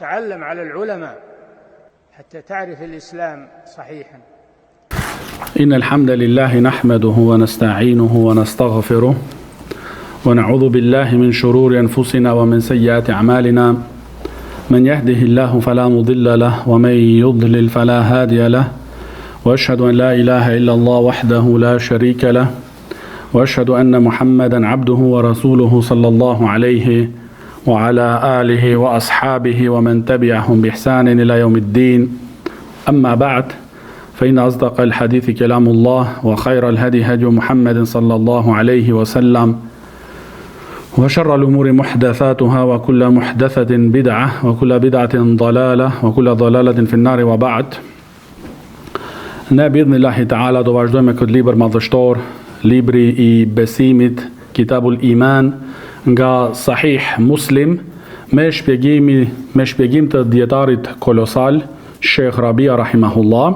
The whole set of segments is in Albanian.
تعلم على العلماء حتى تعرف الإسلام صحيحا. إن الحمد لله نحمده ونستعينه ونستغفره ونعوذ بالله من شرور أنفسنا ومن سيئات أعمالنا. من يهده الله فلا مضل له ومن يضلل فلا هادي له، وأشهد أن لا إله إلا الله وحده لا شريك له، وأشهد أن محمدا عبده ورسوله صلى الله عليه وعلى آله وأصحابه ومن تبعهم بإحسان إلى يوم الدين. أما بعد، فإن أصدق الحديث كلام الله، وخير الهدي هدي محمد صلى الله عليه وسلم، وشر الأمور محدثاتها، وكل محدثة بدعة، وكل بدعة ضلالة، وكل ضلالة في النار. وبعد، ne biidhnillahi ta'ala do vazhdojmë me këtë libër madhështor, libri I besimit, Kitabul Iman, nga Sahih Muslim, me shpjegim të dietarit kolosal Sheikh Rabia rahimahullah,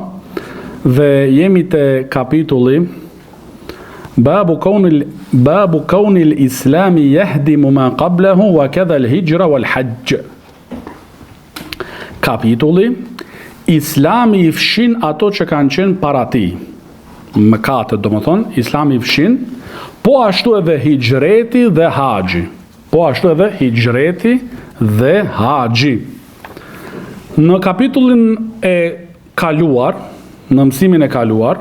dhe jemi te kapitulli Babu kaunil islami yahdimu ma qablahu wa kadha al-hijra wal hajj. Kapitulli Islami I fshin ato që kanë qenë para tij. Mëkatet, domethënë, Islami I fshin, po ashtu edhe hijreti dhe haxhi. Po ashtu edhe hijreti dhe haxhi. Në kapitullin e kaluar, në mësimin e kaluar,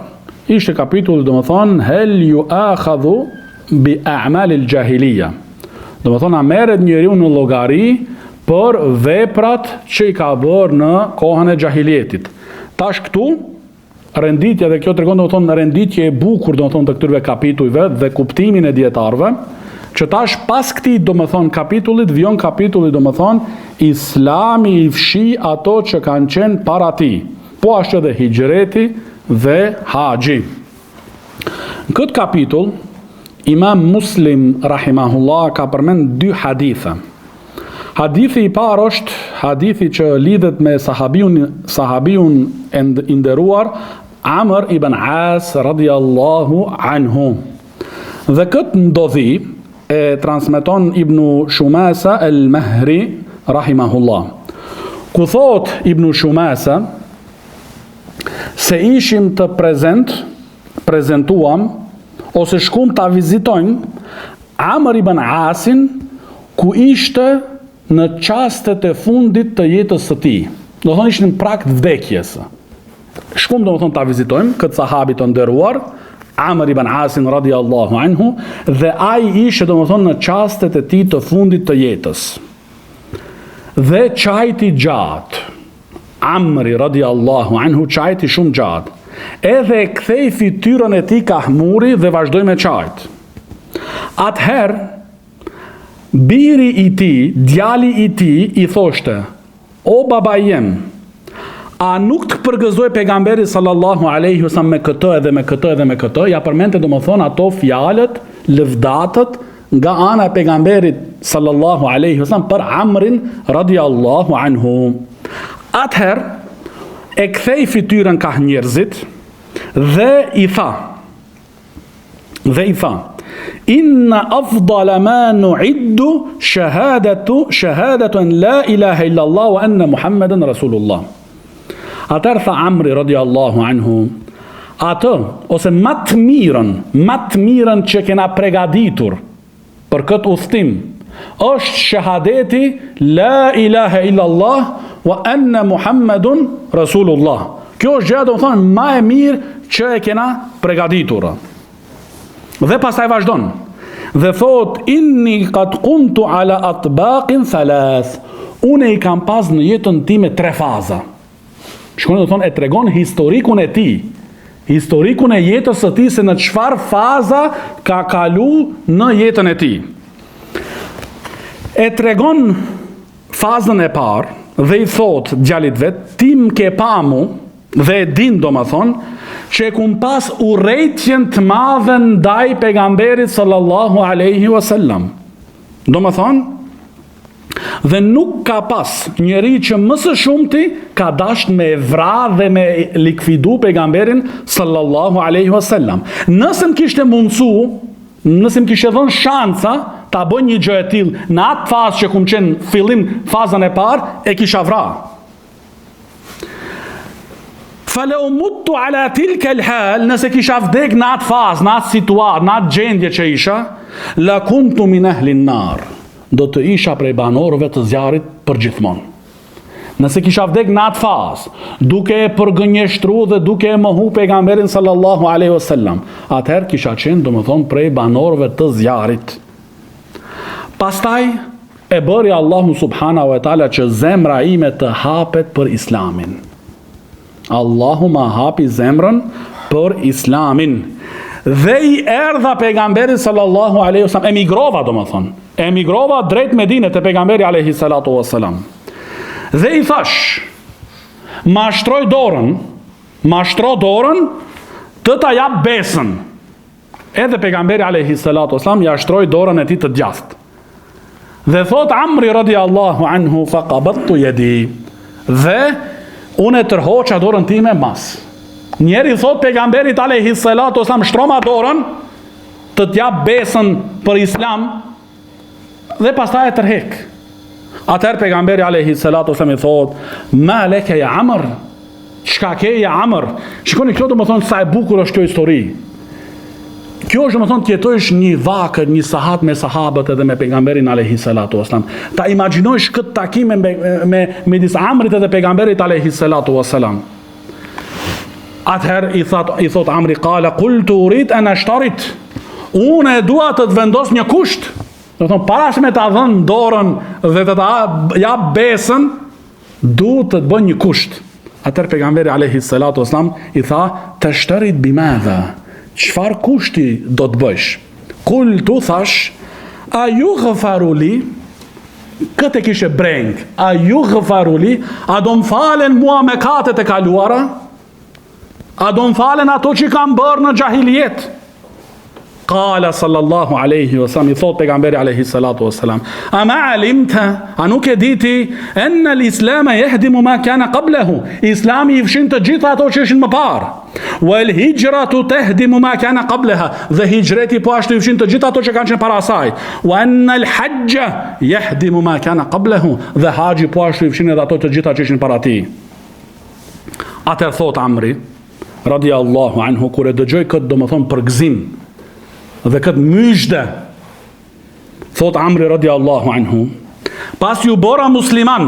ishte kapitulli, domethënë, hel yu'akhadhu bi a'malil jahiliya. Domethënë, a merret njeriu në llogari për veprat që I ka bërë në kohën e jahilietit. Tash këtu renditja, dhe kjo tregon domethënë renditje e bukur domethënë të këtyre kapitujve dhe kuptimin e dietarëve, që tash pas këtij domethënë kapitullit vjen kapitulli domethënë Islami I fshi ato që kanë qenë para tij, po ashtu edhe hijreti dhe haxhi. Në këtë kapitull Imam Muslim rahimahullah ka përmend dy hadithe. Hadithi I parë është hadithi që lidhet me sahabiun e nderuar Amr ibn As radiallahu anhu. Dhe këtë ndodhi e transmeton Ibn Shumasa al-Mahri rahimahullah. Ku thot Ibn Shumasa se ishim të prezentuam ose shkum ta vizitojmë Amr ibn Asin ku ishte në çastet e fundit të jetës së tij. Do thonë ishin në prag të vdekjes. Shkum domethënë ta vizitojmë këtë sahabi të nderuar, Amr ibn Asin radiallahu anhu, dhe ai ishte domethënë në çastet e tij të fundit të jetës. Dhe çajti gjatë. Amri radiallahu anhu çajti shumë gjatë. Edhe e kthei fytyrën e tij kahmuri dhe vazhdoi me çajt. Atëherë biri I tij, djali I tij I thoshte: "O baba jem, a nuk të përgëzoi pejgamberi sallallahu alaihi wasallam me këtë edhe me këtë edhe me këtë?" Ja përmendte domethënë ato fjalët, lëvdatët nga ana e pejgamberit sallallahu alaihi wasallam për Amrin radiallahu anhu. Atëherë e kthei fytyrën ka njerëzit dhe I tha: "Inna afdala ma nu'iddu shahadatu an la ilaha illa Allah wa anna Muhammadan rasulullah." Atëherë tha Amri radiallahu anhu: "Atë ose më të mirën që kena përgatitur për këtë udhtim është shahadeti la ilaha illa Allah wa anna Muhammadun rasulullah." Kjo është gjë domethënë më e mirë që e kena përgatitur. Dhe pastaj vazhdon dhe thot: "Inni qad kuntu ala atbaqin thalath." Unë I kam pas në jetën time 3 faza. Shkon do thonë e tregon historikun e tij, historikun e jetës së tij, se në çfarë faza ka kalu në jetën e tij. E tregon fazën e parë dhe I thot djalit vet: "Ti më ke pamu dhe e din domethënë që e kum pas urrejtjen të madhe ndaj pejgamberit sallallahu alaihi wasallam. Domethënë, dhe nuk ka pas njeri që më së shumti ka dasht me vra dhe me likvidu pejgamberin sallallahu alaihi wasallam. Nëse më kishte mundsu, nëse më kishte dhënë shanca, ta bëj një gjë e tillë në atë fazë që kum qenë fillim fazën e parë, e kisha vrarë. Falau muttu ala tilka al-hal, nëse kisha vdek në atë fazë, në atë situatë, në atë gjendje që isha, la kuntu min ahli an-nar, do të isha prej banorëve të zjarrit përgjithmonë. Nëse kisha vdek në atë fazë, duke e përgënjeshtru dhe duke e mohu pejgamberin sallallahu alaihi wasallam, atëherë kisha qenë, domethënë, prej banorëve të zjarrit. Pastaj e bëri Allahu subhanahu wa taala që zemra ime të hapet për Islamin. Allahu ma hapi zemrën për Islamin. Dhe i erdha pejgamberi sallallahu alaihi wasallam, emigrova drejt Medinës te pejgamberi alaihi salatu wasalam. Dhe i thash, mashtro dorën të ta jap besën. Edhe pejgamberi alaihi salatu wasalam ja shtroi dorën e tij të djathtë. Dhe thot Amri radiallahu anhu, faqabattu yadi, dhe unë e tërhoqa dorën time mas. Njeri thot pejgamberit alaihi salatu wasalam, shtroma dorën të t'jap besën për Islam, dhe pastaj e tërhek. Atëherë pejgamberi alaihi salatu wasalam i thot, ma leke ja Amr, çka ke ja Amr? Shikoni, kjo do më thonë sa e bukur është kjo histori. Kjo është, do më thonë, të jetojsh një vakët, një sahat me sahabët edhe me pejgamberin alaihi salatu wasalam. Ta imagjinojsh këtë takim me disa Amrit edhe pejgamberit alaihi salatu wasalam. Atëherë i thot Amri, qala qultu urid an ashtarit, unë e dua të të vendos një kusht. Do të thonë, para se me ta dhënë dorën dhe të ta jap besën, duhet të bën një kusht. Atëherë pejgamberi alaihi salatu wasalam i tha, tashtarit bimadha, çfarë kushti do të bësh? Kultu, thash, a yughfaru li, këtë e kishe breng, a yughfaru li, a do më falen mua mëkatet e kaluara? A do më falen ato që kam bërë në gjahilijet? Qala sallallahu alaihi wasallam, i thot pejgamberi alaihi salatu wasalam, ama alimta, a nuk e diti, enna l-islama yahdimu ma kana qablahu, Islami i fshin të gjitha ato që ishin më parë, wal hijratu tahdimu ma kana qablaha, dhe hijreti po ashtu i fshin të gjitha ato që kanë qenë para asaj, wa anna al-hajja yahdimu ma kana qablahu, dhe haxhi po ashtu i fshin edhe ato të gjitha që ishin para tij. Atëherë thot Amri radiallahu anhu, kur e dëgjoj këtë, domethënë, përgëzim dhe këtë myshde, thot Amri radiallahu anhu, pas ju bora musliman,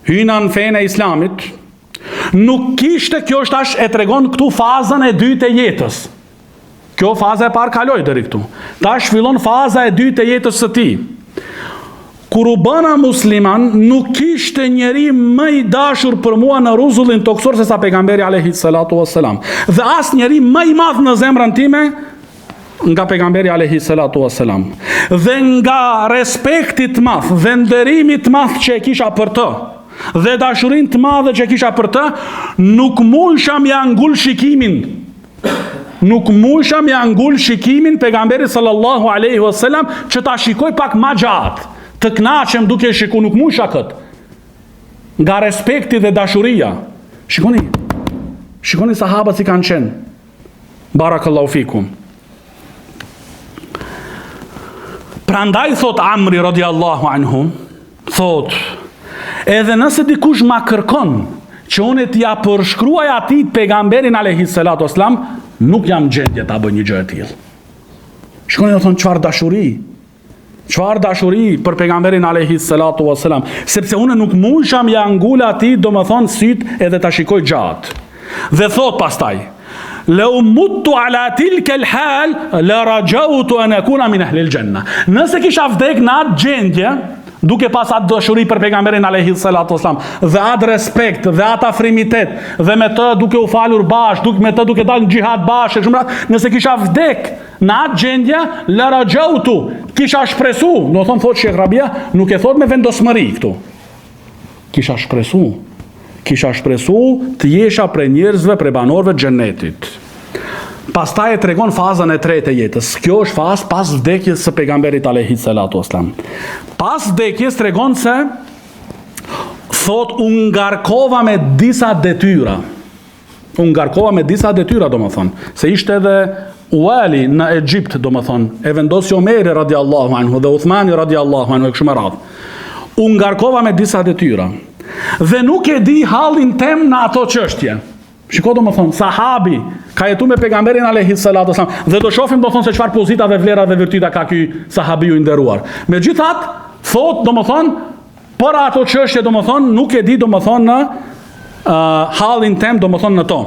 hyna në fenë e Islamit, nuk kishte, kjo është tash e tregon këtu fazën e dytë e jetës. Kjo faza e parë kaloi deri këtu. Tash fillon faza e dytë e jetës së tij. Kur u bëna musliman, nuk kishte njeri më i dashur për mua në rrezullin toksor se sa pejgamberi alayhi salatu wassalam. Dhe as njeri më i madh në zemrën time nga pejgamberi alayhi salatu wassalam. Dhe nga respekti të madh dhe nderimi të madh që e kisha për të, dhe dashurin të madhe që e kisha për të, nuk mundsham ja ngul shikimin. Nuk mundsham ja ngul shikimin pejgamberit sallallahu alaihi wasallam që ta shikoj pak më gjatë, të kënaqem duke shikuar, nuk mundsha kët. Nga respekti dhe dashuria. Shikoni sahabët si kanë qenë. Barakallahu fikum. Prandaj thot Amri radiallahu anhu, thot, edhe nëse dikush ma kërkon që unë t'ja përshkruaj atit pejgamberin alayhi salatu wassalam, nuk jam gjendje ta bëj një gjë e tillë. Shikoni, do thonë, çfarë dashuri për pejgamberin alayhi salatu wassalam, sepse unë nuk mundsham ja ngul atit, domethënë, syt edhe ta shikoj gjatë. Dhe thot pastaj, lau muttu ala tilka al-hal la rajautu an akuna min ahli al-janna. Nëse kisha vdek në atë gjendje, duke pas atë dashuri për pejgamberin alayhi salatu wasalam, dhe atë respekt, dhe atë afrimitet, dhe me të duke u falur bashkë, me të duke dalë në xhihad bashkë, nëse kisha vdek në atë gjendje, la rajautu, kisha shpresu, do thon thot Sheikh Rabia, nuk e thot me vendosmëri këtu. Kisha shpresu të jesha prej njerëzve, prej banorëve të xhenetit. Pastaj e tregon fazën e tretë e jetës. Kjo është fazë pas vdekjes së pejgamberit alayhi salatu wasalam. Pas vdekjes tregon se thot unë ngarkova me disa detyra. Domethënë, se ishte edhe wali në Egjipt, do më thonë, e vendosi Omeri radiallahu anhu dhe Uthmani radiallahu anhu e kështu me radhë. U ngarkova me disa detyra dhe nuk e di hallin tem në ato çështje. Shiko, do më thonë, sahabi ka jetu me pejgamberin alayhi salatu wasalam dhe do shohim, do thonë, se çfarë pozita dhe vlera dhe virtyta ka ky sahabiu i nderuar. Megjithatë, thot, do më thonë, për ato çështje, do më thonë, nuk e di, do më thonë, në hallin tem, do më thonë, në to.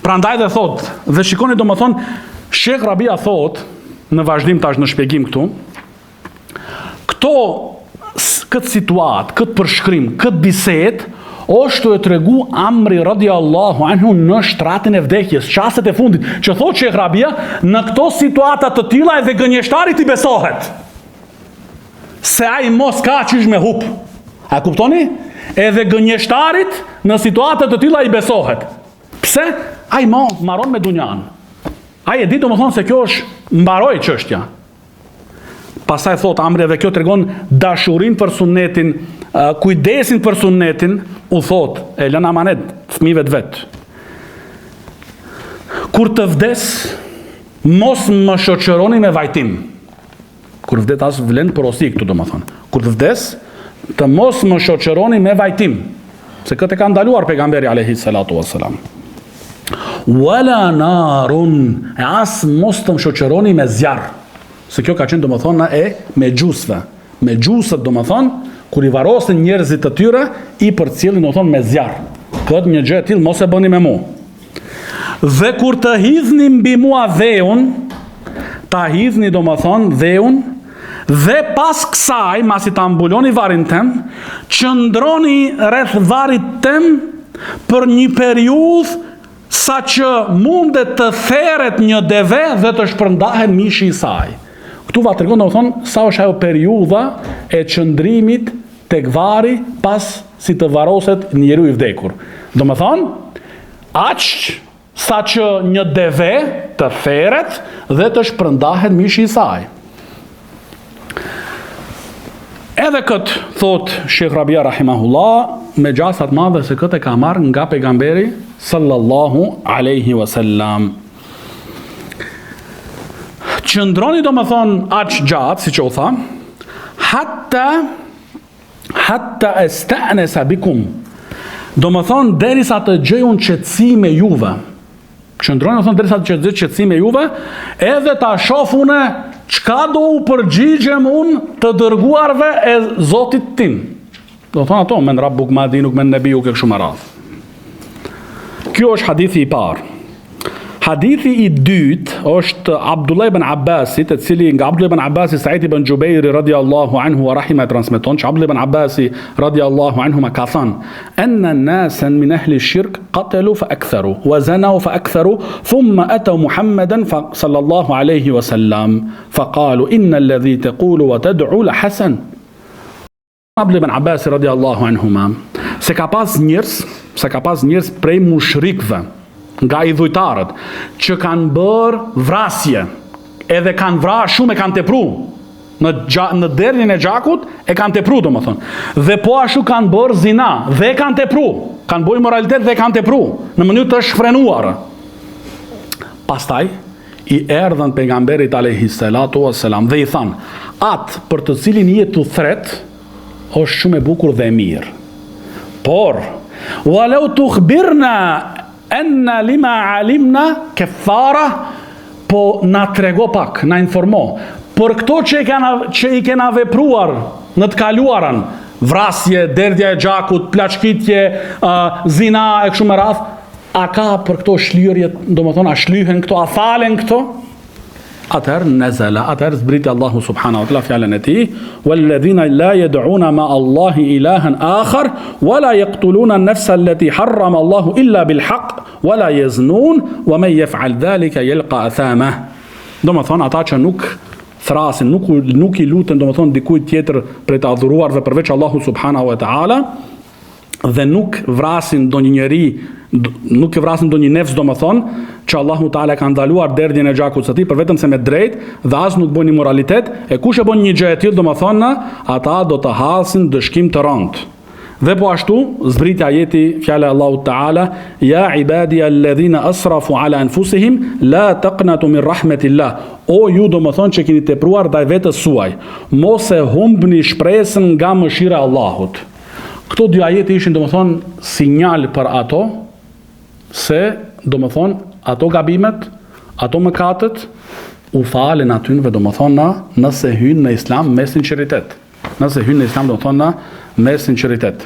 Prandaj dhe thot, dhe shikoni, do më thonë, Shekh Rabia thot, në vazhdim tash në shpjegim këtu, këtë situatë, këtë përshkrim, këtë bisedë, është e tregu Amri radiallahu anhu në shtratin e vdekjes, çastet e fundit, që thot Shekh Rabia, në këto situata të tilla edhe gënjeshtarit i besohet. Se ai mos ka qysh me hup. A kuptoni? Edhe gënjeshtarit në situata të tilla i besohet. Pse? Ai maron me dunjan. Ai e di, domethënë, se kjo është mbaroi çështja. Pastaj thot Amri, dhe kjo tregon dashurinë për sunnetin, kujdesin për sunnetin, u thot, e lën amanet fëmijëve të vet. Kur të vdes, mos më shoqëroni me vajtim. Kur vdes, as vlen porosi këtu, domethënë. Kur të vdes, të mos më shoqëroni me vajtim. Se këtë e ka ndaluar pejgamberi alayhi salatu wassalam. Wala narun, e as mos të më shoqëroni me zjarr. Se kjo ka qenë, domethënë, me gjusve. Me gjusët, domethënë, kur i varosin njerëzit të tyre, i përcjellin, domethënë, me zjarr. Këtë një gjë e tillë mos e bëni me mua. Dhe kur të hidhni mbi mua dheun, ta hidhni, domethënë, dheun, dhe pas kësaj, masi ta mbuloni varrin tem, qëndroni rreth varrit tem për një periudhë sa që mundet të theret një deve dhe të shpërndahet mishi i saj. Këtu va tregon, domethënë, sa është ajo periudha e qëndrimit tek vari pas si të varoset njeriu i vdekur. Domethënë, aq sa që një deve të theret dhe të shpërndahet mishi i saj. Edhe këtë, thot Shekh Rabia rahimahullah, me gjasat madhe se këtë e ka marrë nga pejgamberi sallallahu alaihi wasallam. Qëndroni, do më thonë, aq gjatë, si që u tha, hatta esta'nesa bikum, do më thonë, derisa të gjejun qetësi me juve. Qëndroni, do më thonë, derisa të gjejun qetësi me juve, edhe ta shofune çka do u përgjigjem unë të dërguarve e Zotit tim. Do thonë ato, men rabbuk ma dinuk, men nebiuk e kështu me radhë. Kjo është hadithi i parë. Hadithi i dytë është Abdullah ibn Abbasit, e cili nga Abdullah ibn Abbasi Sa'id ibn Jubairi radiallahu anhu wa rahima e transmeton, që Abdullah ibn Abbasi radiallahu anhu ma ka thënë, enna nasen min ahli shirk qatelu fa aktharu, wa zanau fa aktharu, thumma atau Muhammeden sallallahu alaihi wa sallam, fa qalu inna alladhi taqulu wa tad'u la hasan. Abdullah ibn Abbasi radiallahu anhu ma, se ka pas njerëz prej mushrikve, nga idhujtarët, që kanë bërë vrasje, edhe kanë vrarë shumë, e kanë tepru, në derdhjen e gjakut, e kanë tepru, do më thonë, dhe po ashtu kanë bërë zina, dhe e kanë tepru, kanë bërë moralitet dhe e kanë tepru, në mënyrë të shfrenuar. Pastaj, i erdhën pejgamberit alayhi salatu wassalam, dhe i thanë, atë për të cilin jetu thret, është shumë e bukur dhe e mirë. Por, walau tukhbirna enna lima alimna kefara, po na trego pak, na informo, për këto që i kena vepruar në të kaluarën, vrasje, derdhja e gjakut, plaçkitje, zina e kështu me radhë, a ka për këto shlyrje, do më thonë, a shlyhen këto, a falen këto? Atëherë nezela, atëherë zbriti Allahu subhanahu wa ta'ala fjallën e tij, walladhina la yad'una ma Allahi ilahan akhar, wala yaqtuluna an-nafsa allati harrama Allahu illa bil haqq, wala yaznun, wa man yaf'al dhalika yalqa athama. Do më thonë, ata që nuk thrasin, nuk i luten, do më thonë, dikujt tjetër prej të adhuruarve përveç Allahu subhanahu wa ta'ala, dhe nuk vrasin do një njeri, nuk e vrasin do një nefs, do më thonë, që Allahu Ta'ala ka ndaluar derdhjen e gjakut së tij, për vetëm se me drejt, dhe as nuk bën një moralitet, e kush e bën një gjë e tillë, do më thonë, ata do të hasin dëshkim të rënd. Dhe po ashtu zbrit ajeti fjala Allahu Taala, ja ibadi alladhina asrafu ala anfusihim la taqnatu min rahmatillah. O ju domethënë që keni tepruar ndaj vetes suaj, mos e humbni shpresën nga mëshira e Allahut. Këto dy ajete ishin domethënë sinjal për ato se domethënë ato gabimet, ato mëkatet u falen atynve domethënë nëse hyn në Islam me sinqeritet. Nëse hyn në Islam domethënë me sinqeritet.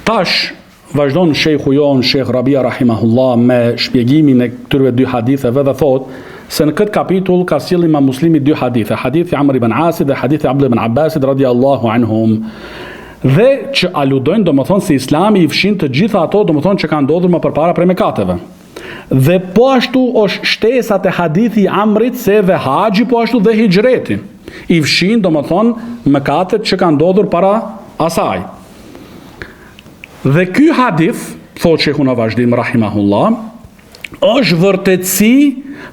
Tash vazhdon shejhu jon Sheikh Rabia rahimahullah me shpjegimin e këtyre dy haditheve dhe thot se në këtë kapitull ka sjellë Imam Muslimi dy hadithe, hadithi Amr ibn Asit dhe hadithi Abdullah ibn Abbasit radhiyallahu anhum, dhe që aludojnë domethënë se Islami i fshin të gjitha ato domethënë që kanë ndodhur më përpara prej mëkateve. Dhe po ashtu është shtesat e hadithi Amrit se dhe haxhi po ashtu dhe hijreti i fshin domethënë mëkatet që kanë ndodhur para asaj. Dhe ky hadith, thot Sheikhu në vazhdim rahimahullah, është vërtetësi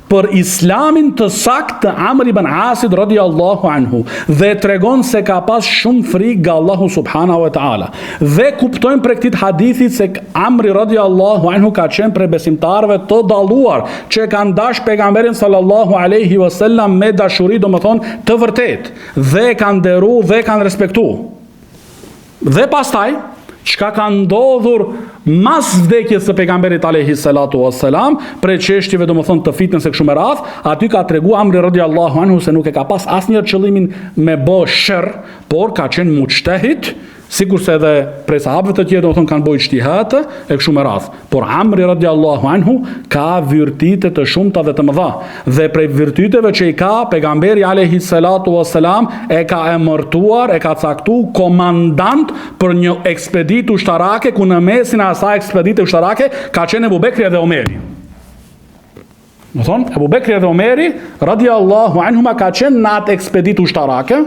për islamin të sakt të Amr ibn Asit radhiyallahu anhu dhe tregon se ka pas shumë frikë nga Allahu subhanahu wa taala. Dhe kuptojmë prej këtij hadithi se Amri radhiyallahu anhu ka qenë prej besimtarëve të dalluar që kanë dashur pejgamberin sallallahu alaihi wasallam me dashuri domethënë të vërtetë dhe kanë nderuar dhe kanë respektuar. Dhe pastaj çka ka ndodhur mas vdekjes së pejgamberit alayhi salatu wassalam, prej çështjeve domethënë të fitnës e kështu me radh, aty ka treguar Amri radhiyallahu anhu se nuk e ka pas asnjë qëllimin me bë sherr, por ka qenë mujtahid, sikurse edhe prej sahabëve të tjerë domethënë kanë bërë ijtihad e kështu me radh. Por Amri radhiyallahu anhu ka virtyte të shumta dhe të mëdha. Dhe prej virtyteve që i ka pejgamberi alayhi salatu wassalam e ka emërtuar, e ka caktuar komandant për një ekspeditë ushtarake ku në mesin e asaj ekspedite ushtarake ka qenë Abu Bekri dhe Omeri. Do thonë Abu Bekri dhe Omeri radhiyallahu anhuma ka qenë në atë ekspeditë ushtarake,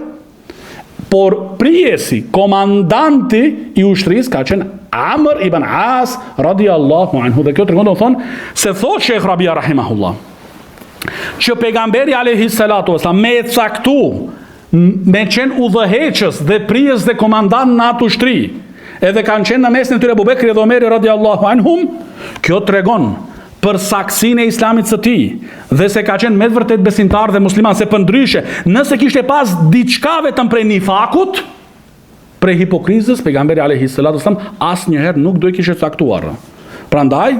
por prijesi, komandanti i ushtrisë ka qenë Amr ibn As radhiyallahu anhu. Dhe kjo tregon do thonë se thot Sheikh Rabia rahimahullah që pejgamberi alayhi salatu wasallam me caktu me qenë udhëheqës dhe prijes dhe komandant në atë ushtri, edhe kanë qenë në mesin e tyre Abu Bekri dhe Omeri radhiyallahu anhum, kjo tregon për saksinë e islamit së tij dhe se ka qenë me vërtet besimtar dhe musliman, se përndryshe nëse kishte pas diçka vetëm prej nifakut, prej hipokrizës, pejgamberi alayhi salatu wasallam asnjëherë nuk do i kishte caktuar. Prandaj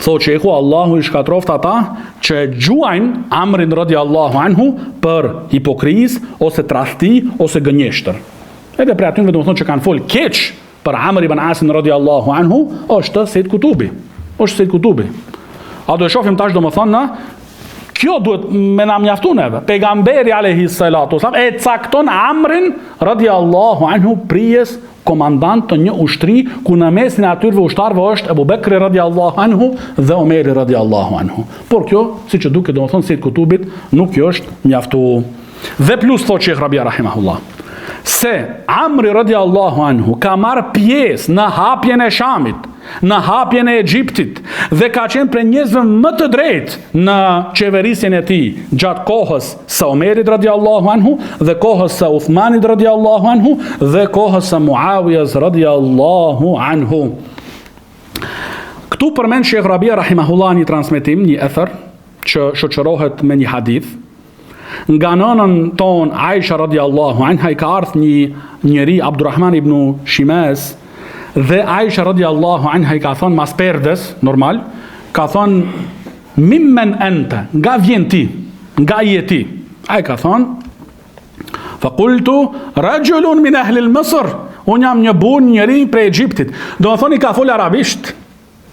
thotë Sheikhu, Allahu i shkatroft ata që gjuajnë Amrin radhiyallahu anhu për hipokrizë ose tradhti ose gënjeshtër. Edhe për atyre domethënë që kanë fol keq për Amr ibn Asin radhiyallahu anhu është Said Kutubi. Është Said Kutubi. A do e shohim tash domethënë, kjo duhet me na mjaftu neve. Pejgamberi alayhi salatu wasallam e cakton Amrin radhiyallahu anhu prijes komandant të një ushtri ku në mesin e atyre ushtarëve është Abu Bekri radhiyallahu anhu dhe Omeri radhiyallahu anhu. Por kjo, siç e duket domethënë Said Kutubit, nuk kjo është mjaftu. Dhe plus thot Sheikh Rabia rahimahullah se Amri radhiyallahu anhu ka marrë pjesë në hapjen e Shamit, në hapjen e Egjiptit dhe ka qenë prej njerëzve më të drejtë në qeverisjen e tij gjatë kohës së Omerit radhiyallahu anhu dhe kohës së Uthmanit radhiyallahu anhu dhe kohës së Muawiyas radhiyallahu anhu. Këtu përmend Sheikh Rabia rahimahullah një transmetim, një ether që shoqërohet me një hadith. Nga nënën ton Aisha radhiyallahu anha i ka ardhur një njeri Abdurrahman ibn Shimaz dhe Aisha radhiyallahu anha i ka thonë mas perdes, normal, ka thonë mimmen anta, nga vjen ti, nga je ti. Ai ka thonë faqultu rajulun min ahli al-Misr, unë jam një burr, njeri prej Egjiptit. Do të thonë i ka fol arabisht,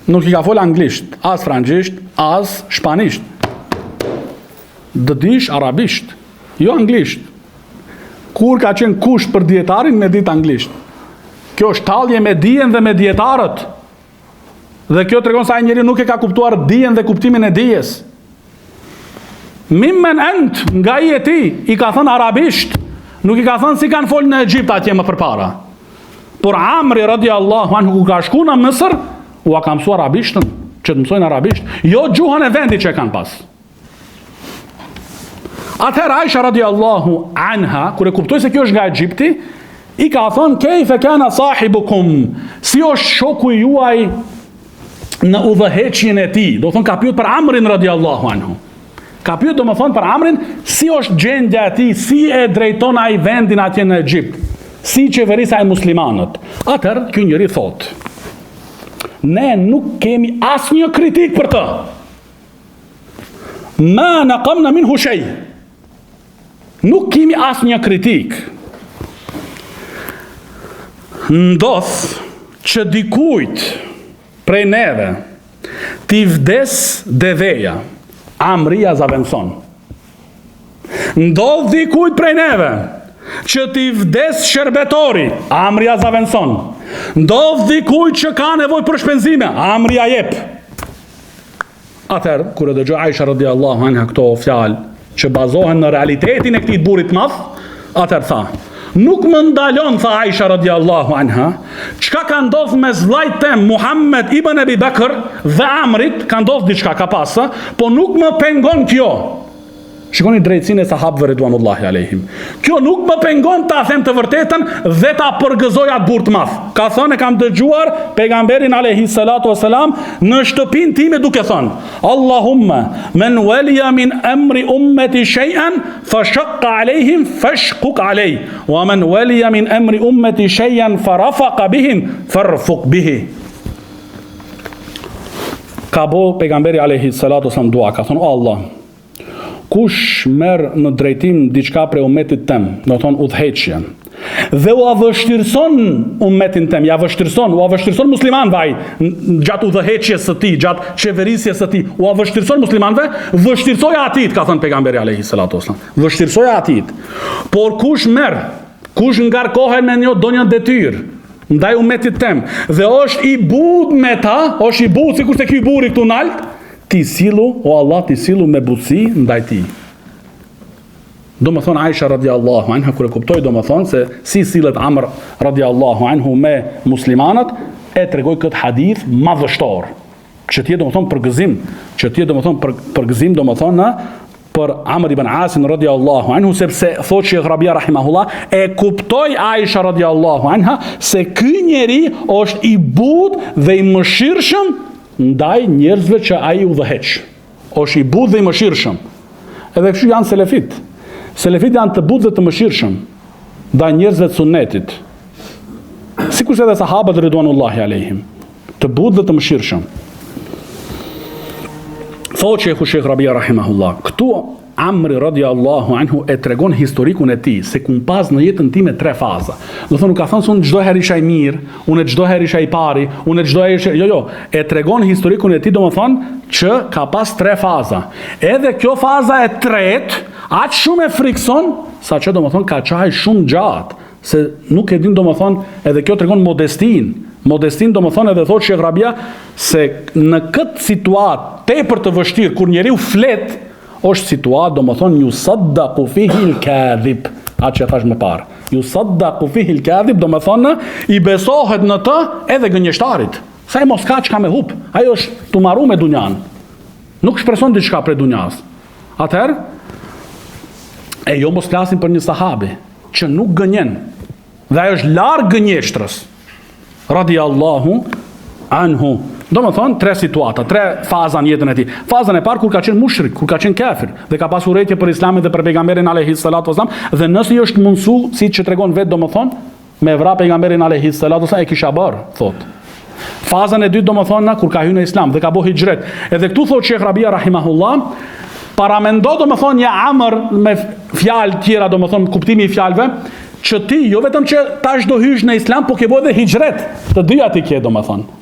nuk i ka fol anglisht, as francisht, as shpanisht. Dë dish arabisht, jo anglisht. Kur ka qenë kusht për dietarin me dit anglisht. Kjo është tallje me dijen dhe me dietarët. Dhe kjo tregon se ai njeri nuk e ka kuptuar dijen dhe kuptimin e dijes. Mimmen ent, nga i e ti, i ka thënë arabisht, nuk i ka thënë si kanë folë në Egjipt atje më përpara. Por Amri radhiyallahu anhu ku ka shku në Misër, u ka mësu arabishtën, që të mësojnë arabisht, jo gjuhën e vendit që kanë pas. Atëherë Aisha radhiyallahu anha, kur e kuptoi se kjo është nga Egjipti, I ka thonë, kejfe kana sahibukum, si është shoku juaj në udhëheqjen e tij. Do thonë ka pyet për Amrin radiallahu anhu. Ka pyet do më thonë për Amrin, si është gjendja e tij, si e drejton ai vendin atje në Egjipt, si qeverisë ai muslimanët. Atëherë ky njeri thotë, ne nuk kemi asnjë kritik për të. Ma naqamna minhu shay. Nuk kemi asnjë kritik. Ndodh që dikujt prej neve t'i vdes deveja, Amria zavenson. Ndodh dikujt prej neve që t'i vdes shërbetori, Amria zavenson. Ndodh dikujt që ka nevojë për shpenzime, Amria jep. Atëherë, kur e dëgjoi Aisha radiallahu anha këto fjalë që bazohen në realitetin e këtij burrit madh, atëherë tha, nuk më ndalon, tha Aisha radiallahu anha, çka ka ndodhur mes vllajt tem Muhammed ibn Abi Bakr dhe Amrit, ka ndodhur diçka ka pasë, po nuk më pengon kjo. Shikoni drejtsinë e sahabëve ridwanullahi alejhim. Kjo nuk më pengon ta them të vërtetën dhe ta përgëzoj atë burr të madh. Ka thënë, kam dëgjuar pejgamberin alayhi salatu wasalam në shtëpinë time duke thënë: Allahumma man waliya min amri ummati shay'an fashaqqa alayhim fashquq alayh, wa man waliya min amri ummati shay'an farafaqa bihim farfuq bihi. Ka bo pejgamberi alayhi salatu wasalam dua, ka thënë: O Allah, kush merr në drejtim diçka prej ummetit tem, do thonë udhëheqje, dhe u avështirson ummetin tem, u avështirson muslimanëve ai gjatë udhëheqjes së tij, gjatë qeverisjes së tij, u avështirson muslimanëve, vështirsoja atit, ka thënë pejgamberi alayhi salatu wasallam, vështirsoja atit. Por kush merr, kush ngarkohet me ndonjë detyrë ndaj ummetit tem dhe është i bud me ta, është i bud sikur se ky burri këtu nalt, ti sillu, o Allah, ti sillu me butësi ndaj tij. Do më thonë Aisha radiallahu anha, kër e kuptoj do më thonë se si sillet Amr radiallahu anhu me muslimanët, e tregoj këtë hadith madhështor, që tje do më thonë përgëzim, që tje do më thonë përgëzim do më thonë për Amr ibn Asin radiallahu anhu, sepse thot Sheikh Rabia rahimahullah, e kuptoj Aisha radiallahu anha se ky njeri është i budh dhe i mëshirshëm ndaj njerëzve që ai udhëheq. Është i budh dhe i mëshirshëm. Edhe kështu janë selefit. Selefit janë të budh dhe të mëshirshëm ndaj njerëzve të sunnetit. Sikur se edhe sahabët ridwanullahi alejhim, të budh dhe të mëshirshëm. Thotë Sheikh Rabia rahimahullah, këtu Amri radiallahu anhu e tregon historikun e tij, se kum pas në jetën time 3 faza. Do thonë, nuk ka thënë se unë çdo herë isha i mirë, unë çdo herë isha i pari, unë çdo herë isha, jo, e tregon historikun e tij, domethënë që ka pas 3 faza. Edhe kjo faza e tretë, aq shumë e frikson, saqë domethënë ka qaj shumë gjatë, se nuk e din domethënë, edhe kjo tregon modestin. Modestin domethënë edhe thotë Sheikh Rabia se në këtë situatë tepër të vështirë kur njeriu flet, është situatë, do më thonë, ju saddaqu fihi l-kadhib, atë që e thash më parë. Ju saddaqu fihi l-kadhib, do më thonë, i besohet në të edhe gënjeshtarit. Sa e mos ka që ka me hup, ajo është të maru me dunjan. Nuk shpreson diçka për dunjas. Atëherë, e jo mos flasim për një sahabi, që nuk gënjen, dhe ajo është larë gënjeshtrës. Radiallahu anhu. Do më thonë, 3 situata, 3 faza në jetën e tij. Fazën e parë kur ka qenë mushrik, kur ka qenë kafir, dhe ka pasur urrëtie për Islamin dhe për pejgamberin alayhi salatu wasallam, dhe nëse i është mundsu, siç që tregon vetë, do më thonë, me vra pejgamberin alayhi salatu wasallam, e kisha bërë, thotë. Fazën e dytë, do më thonë, kur ka hyrë në Islam dhe ka bëu hijret. Edhe këtu thotë Sheikh Rabia rahimahullah, paramendo, do më thonë, një Amr me fjalë tjera, do më thonë, kuptimi i fjalëve, që ti jo vetëm që tash do hysh në Islam, po ke bëu edhe hijret. Të dyja ti ke, do më thonë.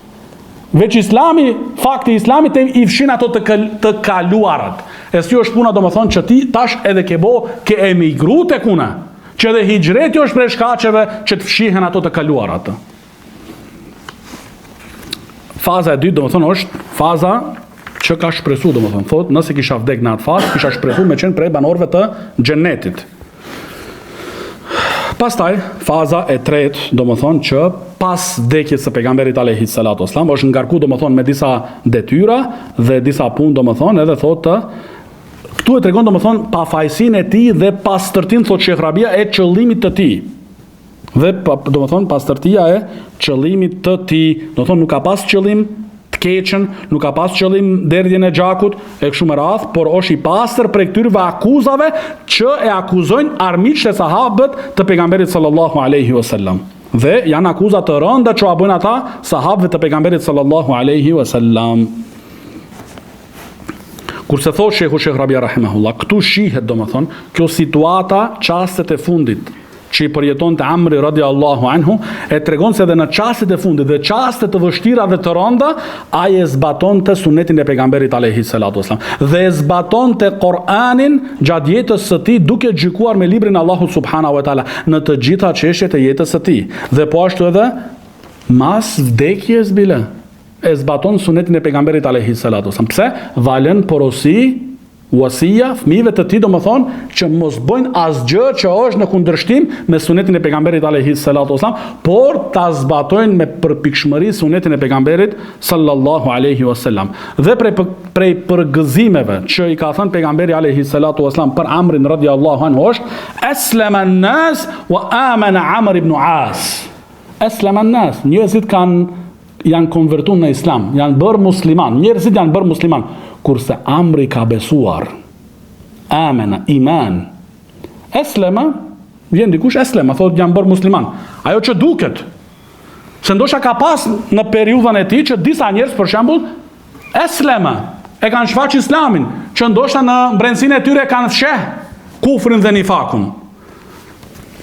Veç Islami, fakti i Islamit i fshin ato të kaluarat. E si është puna, do më thonë, që ti tash edhe ke emigru të kuna, që edhe hijreti është prej shkaqeve që të fshihen ato të kaluarat. Faza e dytë, do më thonë, është faza që ka shpresu, do më thonë, thotë, nëse kisha vdek në atë fazë, kisha shpresu me qenë prej banorëve të xhenetit. Pastaj, faza e tretë, do më thonë, që pas vdekjes së pejgamberit alayhi salatu wasallam është ngarku, do më thonë, me disa detyra dhe disa punë, do më thonë, edhe thotë, këtu e tregon, do më thonë, pafajësinë e tij dhe pastërtinë, thotë Sheikh Rabia, e qëllimit të tij. Dhe do më thonë pastërtia e qëllimit të tij, do të thonë nuk ka pas qëllim të keqen, nuk ka pas qëllim derdhjen e gjakut e kështu me radhë, por është i pastër prej këtyre akuzave që e akuzojnë armiqtë e sahabët të pejgamberit sallallahu alaihi wasallam. Dhe janë akuza të rënda që a bëjnë ata sahabëve të pejgamberit sallallahu alaihi wasallam. Kurse thot Shekhu Rabia rahimahullah, këtu shihet domethënë kjo situata, çastet e fundit që i përjeton të Amri radiallahu anhu, e tregon se dhe në çastet e fundit dhe çastet të vështira dhe të rënda, ai e zbaton të sunetin e pejgamberit alayhi salatu wasallam dhe e zbaton të Kur'anin gjatë jetës së tij, duke gjykuar me librin Allahu subhanahu wa taala në të gjitha çështjet e jetës së tij. Dhe po ashtu edhe mas vdekjes bile e zbaton sunetin e pejgamberit alayhi salatu wasallam. Pse? Valen porosi wasia fëmijëve të tij, domethënë që mos bëjnë asgjë që është në kundërshtim me sunetin e pejgamberit alayhi salatu wasallam, por ta zbatojnë me përpikshmëri sunetin e pejgamberit sallallahu alaihi wasallam. Dhe prej përgëzimeve që i ka thënë pejgamberi alayhi salatu wasallam për Amrin radiallahu anhu është aslama an-nas wa amana Amr ibn As. Aslama an-nas, njerëzit janë konvertuar në islam, janë bërë musliman, njerëzit janë bërë musliman, kurse Amri ka besuar. Amena, iman. Eslema, vjen dikush eslema, thot janë bërë musliman. Ajo që duket. Se ndoshta ka pas në periudhën e tij që disa njerëz për shembull eslema, e kanë shfaq islamin, që ndoshta në brendësinë e tyre kanë fsheh kufrin dhe nifakun.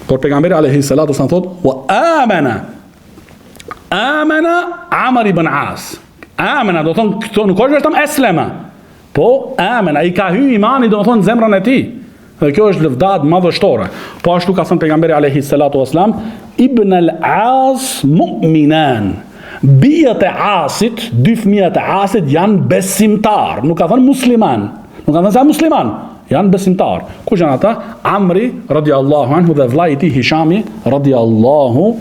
Por pejgamberi alayhi salatu wasallam thot wa amana Amr ibn As. Amena, do thonë, këto nuk është vetëm eslema, po amena, i ka hy imani, do thonë, zemrën e tij. Dhe kjo është lëvdat madhështore. Po ashtu ka thënë pejgamberi alayhi salatu wasalam, Ibn al-As mu'minan. Bijat e Asit, dy fëmijët e Asit janë besimtar. Nuk ka thënë musliman. Nuk ka thënë se musliman. Janë besimtar. Kush janë ata? Amri radiallahu anhu dhe vllai i tij Hishami radiallahu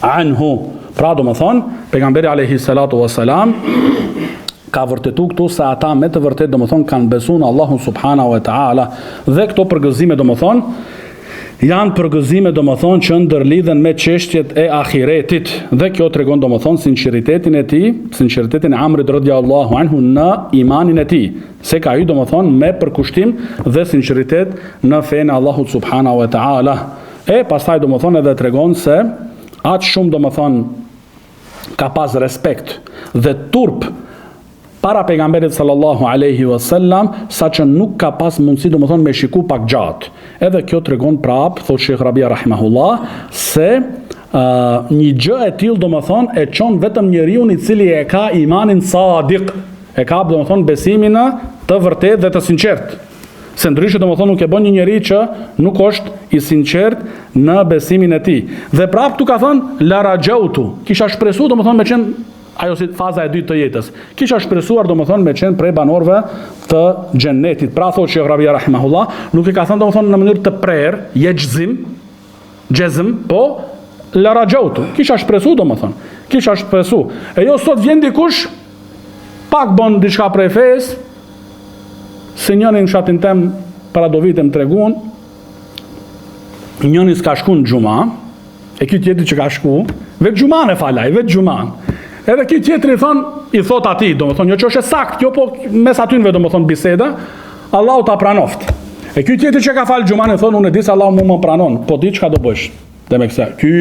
anhu. Pra do më thonë, pejgamberi alayhi salatu wasalam ka vërtetu këtu se ata me të vërtet do më thonë kanë besu në Allahu subhanahu wa ta'ala, dhe këto përgëzime do më thonë janë përgëzime do më thonë që ndërlidhen me çështjet e ahiretit, dhe kjo tregon do më thonë sinqeritetin e tij, sinqeritetin e Amrit radiallahu anhu në imanin e tij, se ka hy do më thonë me përkushtim dhe sinqeritet në fenë Allahu subhanahu wa ta'ala. E pastaj do më thonë edhe tregon se aq shumë do më thonë ka pas respekt dhe turp para pejgamberit sallallahu alaihi wasallam, sa që nuk ka pas mundësi do më thonë me shiku pak gjatë. Edhe kjo tregon prap, thot Shekh Rabia rahimahullah, se një gjë e tillë do më thonë e çon vetëm njeriu i cili e ka imanin sadiq, e ka do më thonë besimin të vërtet dhe të sinqert. Se ndryshe do më thonë nuk e bën një njeri që nuk është i sinqert në besimin e tij. Dhe prap tu ka thënë la rajautu, kisha shpresuar do më thonë me qenë ajo si faza e dytë të jetës. Kisha shpresuar do më thonë me qenë prej banorëve të xhennetit. Pra thotë Shekh Rabia rahimahullah, nuk i ka thënë do më thonë në mënyrë të prerë, jezm, po la rajautu, kisha shpresuar do më thonë. Kisha shpresuar. E jo sot vjen dikush pak bën diçka prej fesë. Se njënin në shatin tem para do vitem treguan, njëni s'ka shku në xhuma, e ky tjetri që ka shku, vetë xhuman e falaj, vetë xhuman. Edhe ky tjetri i thot atij, domethënë jo që është sakt, kjo po mes atynve domethënë biseda, Allahu ta pranoft. E ky tjetri që ka fal xhuman e thon unë e di se Allahu më pranon, po di çka do bësh. Dhe me kësa, ky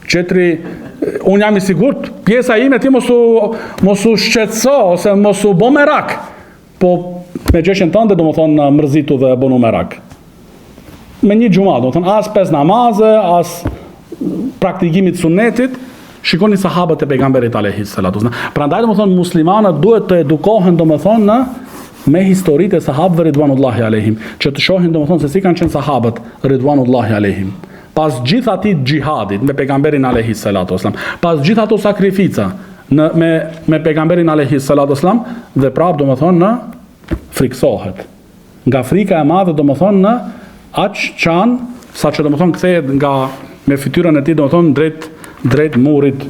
tjetri unë jam i sigurt, pjesa ime ti mos u shqetëso ose mos u bë merak. Po me gjeshën tënde do më thonë mërzitu dhe bënu merak. Me një xhuma, do më thonë as 5 namaze, as praktikimit sunnetit, shikoni sahabët e pejgamberit alayhi salatu wasallam. Prandaj do më thonë muslimanët duhet të edukohen do më thonë me historitë e sahabëve ridwanullahi alayhim, që të shohin do më thonë se si kanë qenë sahabët ridwanullahi alayhim. Pas gjithë atij xhihadit me pejgamberin alayhi salatu wasallam, pas gjithë ato sakrifica me pejgamberin alayhi salatu wasallam, dhe prap do më thonë friksohet. Nga frika e madhe do më thonë në aq qanë, sa që do më thonë kthehet nga me fytyrën e tij do më thonë drejt murit.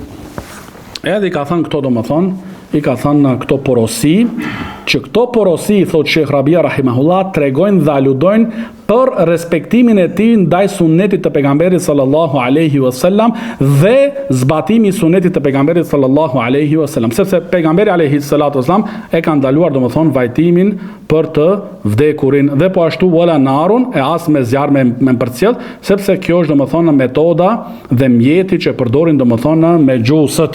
Edhe i ka thënë këto do më thonë, i ka thënë këto porosi, që këto porosi, thot Shekh Rabia rahimahullah, tregojnë dhe aludojnë për respektimin e tij ndaj sunetit të pejgamberit sallallahu alaihi wasallam dhe zbatimi i sunetit të pejgamberit sallallahu alaihi wasallam, sepse pejgamberi alaihi salatu wasallam e ka ndaluar domethënë vajtimin për të vdekurin dhe po ashtu wala narun e as me zjarr me përcjell, sepse kjo është domethënë metoda dhe mjeti që përdorin domethënë me gjusët.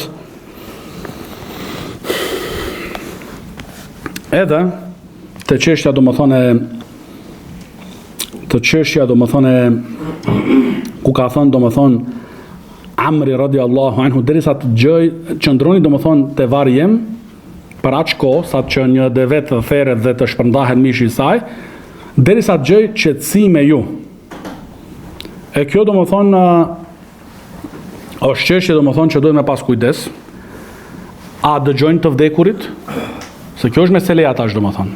Edhe të çështja domethënë ku ka thënë domethënë Amri radiallahu anhu, derisa të qëndroni domethënë te varri jem për aq kohë sa që një devet të theret dhe të shpërndahet mishi i saj, derisa të gjej qetësi me ju. E kjo domethënë është çështje domethënë që duhet me pas kujdes. A dëgjojnë të vdekurit? Se kjo është meseleja tash domethënë.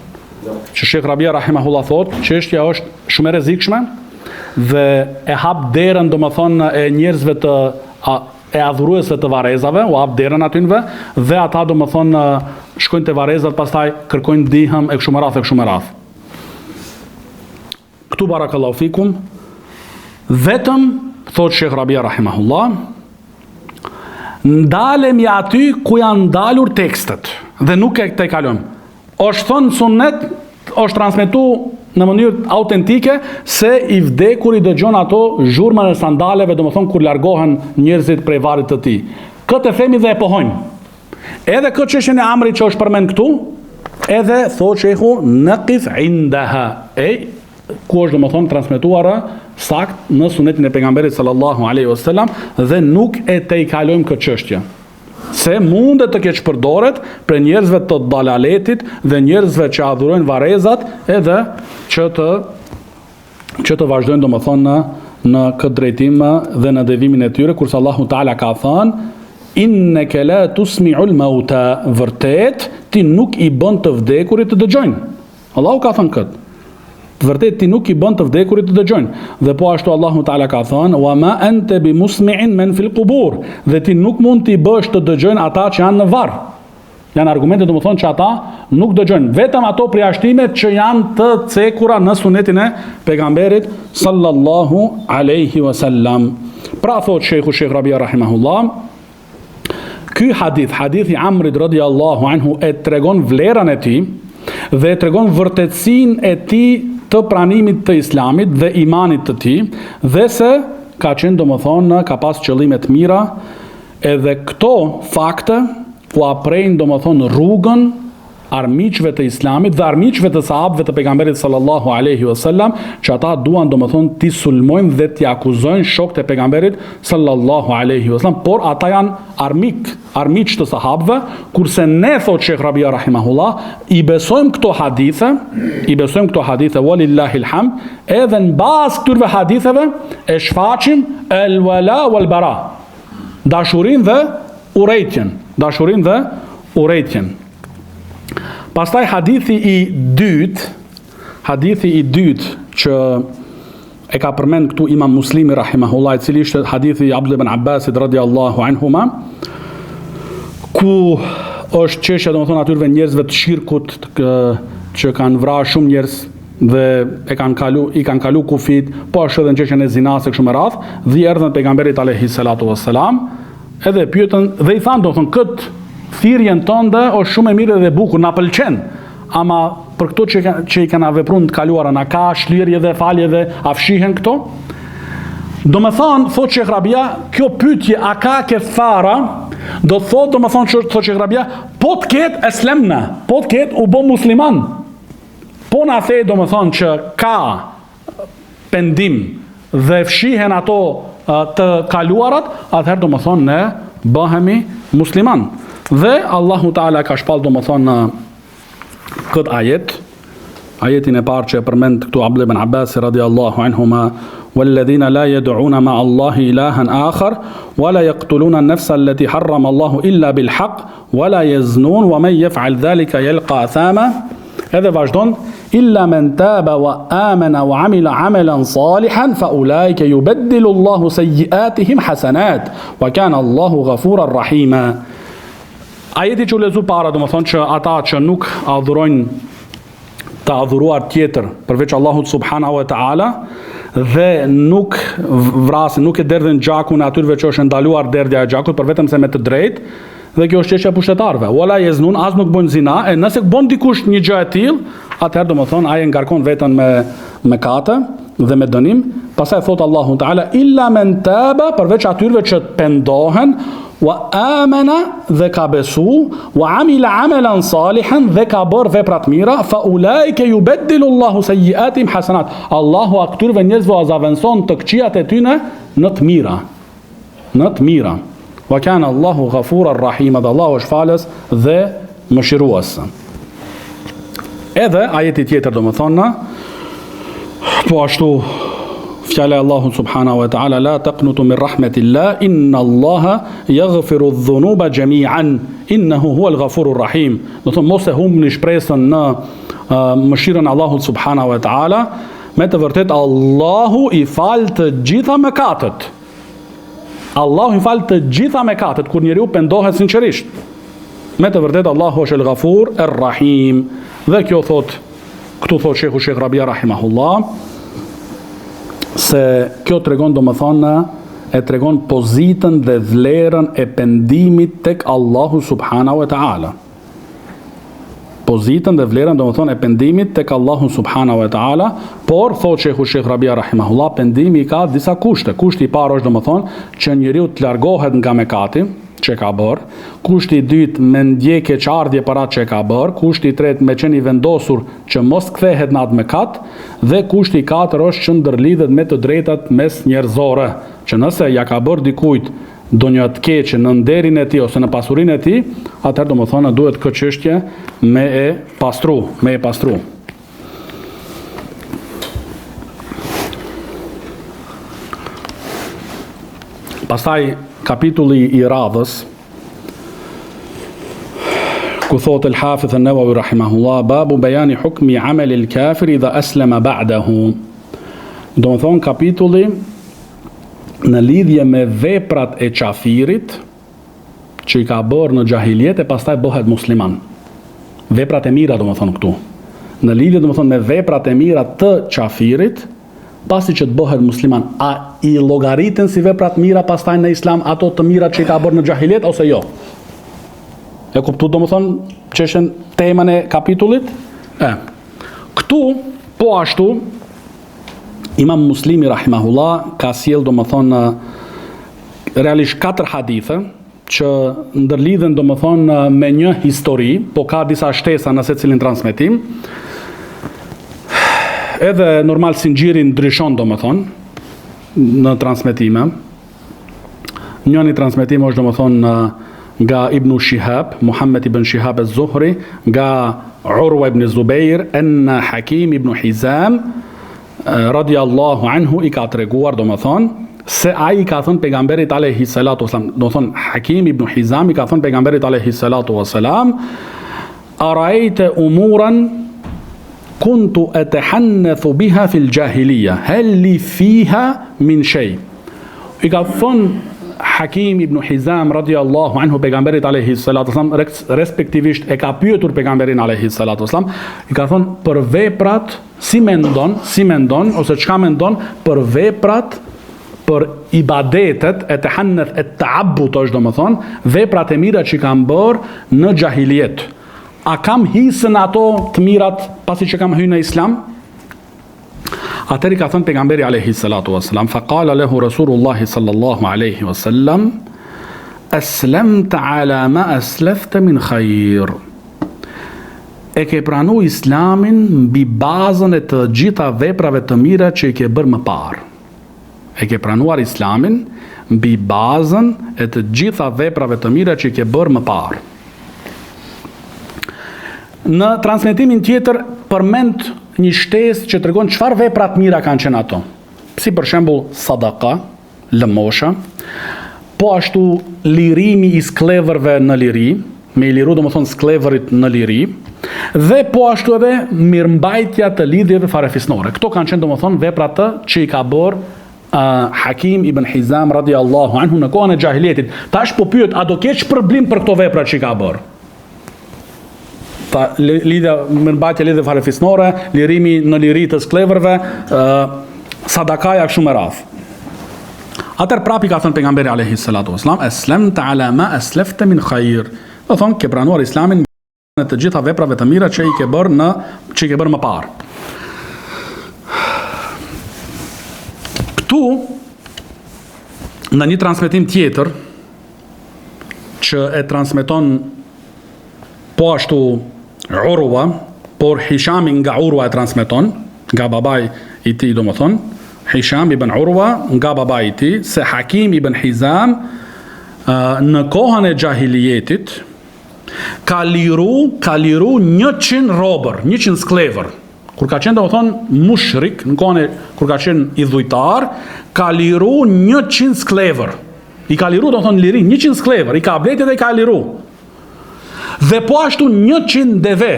Që Shekh Rabia rahimahullah thotë, çështja është shumë e rrezikshme dhe e hap derën domethënë e njerëzve e adhuruesve të varrezave, u hap derën atynve dhe ata domethënë shkojnë te varrezat, pastaj kërkojnë ndihmë e kështu me radhë. Këtu barakallahu fikum, vetëm thotë Shekh Rabia rahimahullah, ndalemi aty ku janë ndalur tekstet dhe nuk e te kalojmë. Është thënë sunnet, është transmetu në mënyrë autentike se i vdekuri dëgjon ato zhurmën e sandaleve, domethënë kur largohen njerëzit prej varrit të tij. Këtë e themi dhe e pohojmë. Edhe këtë çështjen e Amrit që është përmend këtu, edhe thotë shehu naqif indaha. Ku është domethënë transmetuar sakt në sunetin e pejgamberit sallallahu alaihi wasallam dhe nuk e te i kalojmë këtë çështje. Se mundet të keq përdoret për njerëzve të dalaletit dhe njerëzve që adhurojnë varrezat edhe që të vazhdojnë domethënë në këtë drejtim dhe në devimin e tyre, kurse Allahu Taala ka thënë inneke la tusmi'ul mauta, vërtet ti nuk i bën të vdekurit të dëgjojnë. Allahu ka thënë këtë. Vërtet ti nuk i bën të vdekurit të dëgjojnë. Dhe po ashtu Allahu Taala ka thënë wa ma anta bimusmi'in man fil qubur, dhe ti nuk mund t'i bësh të dëgjojnë ata që janë në varr. Janë argumente domethënë që ata nuk dëgjojnë, vetëm ato përjashtimet që janë të cekura në sunetin e pejgamberit sallallahu alaihi wasallam. Pra thot Shekh Rabia rahimahullah, ky hadithi Amrit radiallahu anhu e tregon vlerën e tij dhe e tregon vërtetësinë e tij të pranimit të islamit dhe imanit të tij, dhe se ka qenë domethënë ka pas qëllime të mira, edhe këto fakte u aprejnë domethënë rrugën armiqve të islamit dhe armiqve të sahabëve të pejgamberit sallallahu alaihi wasallam, që ata duan domethënë t'i sulmojnë dhe t'i akuzojnë shokët e pejgamberit sallallahu alaihi wasallam, por ata janë armiq të sahabëve, kurse ne, thot Shekh Rabia rahimahullah, i besojmë këto hadithe walillahil hamd, edhe në bazë këtyre haditheve e shfaqim el wala wal bara, dashurinë dhe urrejtjen. Pastaj hadithi i dytë që e ka përmend këtu Imam Muslimi rahimahullah, i cili ishte hadithi i Abdullah ibn Abbasit radiallahu anhuma, ku është çështja domethënë atyre njerëzve të shirkut që kanë vrarë shumë njerëz dhe i kanë kalu kufit, po ashtu edhe në çështjen e zinas e kështu me radhë, dhe erdhën pejgamberit alayhi salatu wassalam, edhe pyetën dhe i thanë domethënë këtë thirrjen tënde është shumë e mirë dhe bukur, na pëlqen, ama për këto që i kanë vepruar të kaluara, na ka shlirje dhe falje dhe a fshihen këto? Domethënë, thot Shekh Rabia, kjo pyetje a ka kefara, do thot domethënë thot Shekh Rabia, po të ketë eslemna, po të ketë u bë musliman. Po na the domethënë që ka pendim dhe fshihen ato të kaluarat, atëherë domethënë ne bëhemi musliman. Dhe Allahu Taala ka shpall domethënë këtë ajetin e parë që e përmend këtu Abdullah ibn Abbas radiallahu anhuma, والذين لا يدعون مع الله إلها آخر ولا يقتلون النفس التي حرم الله إلا بالحق ولا يزنون ومن يفعل ذلك يلقى أثاما. Edhe vazhdon إلا من تاب وآمن وعمل عملا صالحا فأولئك يبدل الله سيئاتهم حسنات وكان الله غفورا رحيما. Ajeti që u lezu para, domethënë që ata që nuk adhurojnë të adhuruar tjetër përveç Allahut subhanahu wa taala dhe nuk vrasin, nuk e derdhin gjakun atyre që është ndaluar derdhja e gjakut për vetëm se me të drejtë, dhe kjo është çështja e pushtetarëve. Wala yeznun, as nuk bën zina, e nëse bën dikush një gjë e tillë, atëherë domethënë ai ngarkon veten me mëkate dhe me dënim. Pastaj thot Allahu taala illa man taba, përveç atyre që pendohen, wa amana dhe ka besu, wa amila amalan salihan dhe ka bërë vepra të mira, fa ulaika yubaddilu Allahu sayyi'atihim hasanat. Allahu aktyrve njerëzve azavenson të këqijat e tyre në të mira. Në të mira. Wa kana Allahu ghafuran rahima, dhe Allahu është falës dhe mëshirues. Edhe ajeti tjetër domethënë, po ashtu fjala e Allahut subhanahu wa taala la taqnutu min rahmatillah inna Allaha yaghfiru adh-dhunuba jami'an innahu huwal ghafurur rahim. Do të mos e humbni shpresën në mëshirën e Allahut subhanahu wa taala, me të vërtet Allahu i fal të gjitha mëkatet. Allahu i fal të gjitha mëkatet kur njeriu pendohet sinqerisht. Me të vërtet Allahu është el-Ghafur er-Rahim. Dhe kjo këtu thot Sheikhu Sheikh Rabia rahimahullah, se kjo tregon domethënë e tregon pozitën dhe vlerën e pendimit tek Allahu subhanahu wa taala. Pozitën dhe vlerën domethënë e pendimit tek Allahu subhanahu wa taala, por thot Sheikhu Sheikh Rabia rahimahullah, pendimi ka disa kushte. Kushti i parë është domethënë që njeriu të largohet nga mëkati që ka bërë, kushti i dytë me ndjek keqardhje për atë që ka bërë, kushti i tretë me qenë i vendosur që mos kthehet në atë mëkat, dhe kushti i katër është që ndërlidhet me të drejtat mes njerëzore, që nëse ja ka bërë dikujt ndonjë të keqe në nderin e tij ose në pasurinë e tij, atëherë domethënë duhet këtë çështje me e pastru. Pastaj kapitulli i radhës, ku thot el-Hafidh an-Nawawi rahimahullah, babu bejani hukmi amali al-kafiri dhe aslama ba'dahu. Do më thonë kapitulli në lidhje me veprat e qafirit që i ka bërë në gjahiljet e pastaj bëhet musliman. Veprat e mira do më thonë këtu. Në lidhje do më thonë me veprat e mira të qafirit, pasi që të bëhet musliman, a i llogariten si veprat mira pastaj në islam ato të mira që i ka bërë në gjahiljet ose jo? E kuptu do më thonë që është temën e kapitullit? Këtu, po ashtu, Imam Muslimi rahimahullah ka sjell do më thonë realisht 4 hadithe që ndërlidhen do më thonë me një histori, po ka disa shtesa në secilin transmetim. Edhe normal sinxhiri ndryshon do më thonë në transmetime. Njëni transmetim është do më thonë nga Ibn Shihab, Muhammed ibn Shihab az-Zuhri, nga Urwa ibn Zubair, enna Hakim ibn Hizam radiallahu anhu i ka treguar do më thonë se ai i ka thënë pejgamberit alayhi salatu wasalam, do të thonë Hakim ibn Hizam i ka thënë pejgamberit alayhi salatu wasalam, ara'ayta umuran kuntu atahannathu biha fil jahiliya hal li fiha min shay. I ka thënë Hakim ibn Hizam radiallahu anhu pejgamberit alayhi salatu wasalam, respektivisht e ka pyetur pejgamberin alayhi salatu wasalam, i ka thënë për veprat si mendon ose çka mendon për veprat, për ibadetet e tahannath e ta'abbud është domethënë veprat e mira që kanë bërë në jahiliet. A kam hisën ato të mirat pasi që kam hyrë në islam? Atëri ka thënë pejgamberi alayhi salatu wasalam, faqala lahu Rasulullah sallallahu alaihi wasallam, aslamta ala ma aslafta min khair. E ke pranu islamin mbi bazën e të gjitha veprave të mira që i ke bërë më parë. E ke pranuar islamin mbi bazën e të gjitha veprave të mira që i ke bërë më parë. Në transmetimin tjetër përmend një shtesë që tregon çfarë vepra të mira kanë qenë ato. Si për shembull sadaka, lëmosha, po ashtu lirimi i skleverëve në liri, me i liru domethënë skleverit në liri, dhe po ashtu edhe mirëmbajtja të lidhjeve farefisnore. Këto kanë qenë domethënë vepra të që i ka bërë Hakim ibn Hizam radiallahu anhu në kohën e gjahiljetit. Tash po pyet, a do keq përblim për këto vepra që ka bërë? Lidhja me mbajtje lidhje farefisnore, lirimi në liri të skleverve, sadakaja kështu me radhë. Atër prapi ka thënë pejgamberi alayhi salatu wasalam, aslamta ala ma aslafta min khair. Do thonë ke pranuar islamin në të gjitha veprave të mira që i ke bërë më parë. Këtu në një transmetim tjetër që e transmeton po ashtu Urwa, por Hishami nga Urwa e transmeton, nga babai i tij domethënë, Hisham ibn Urwa nga babai i tij, se Hakim ibn Hizam në kohën e gjahilijetit ka liru 100 robër, 100 sklever. Kur ka qenë domethënë mushrik, në kohën e kur ka qenë i dhujtar, ka liru 100 sklever. I ka liru domethënë liri 100 sklever, i ka bletë dhe i ka liru. Dhe po ashtu 100 deve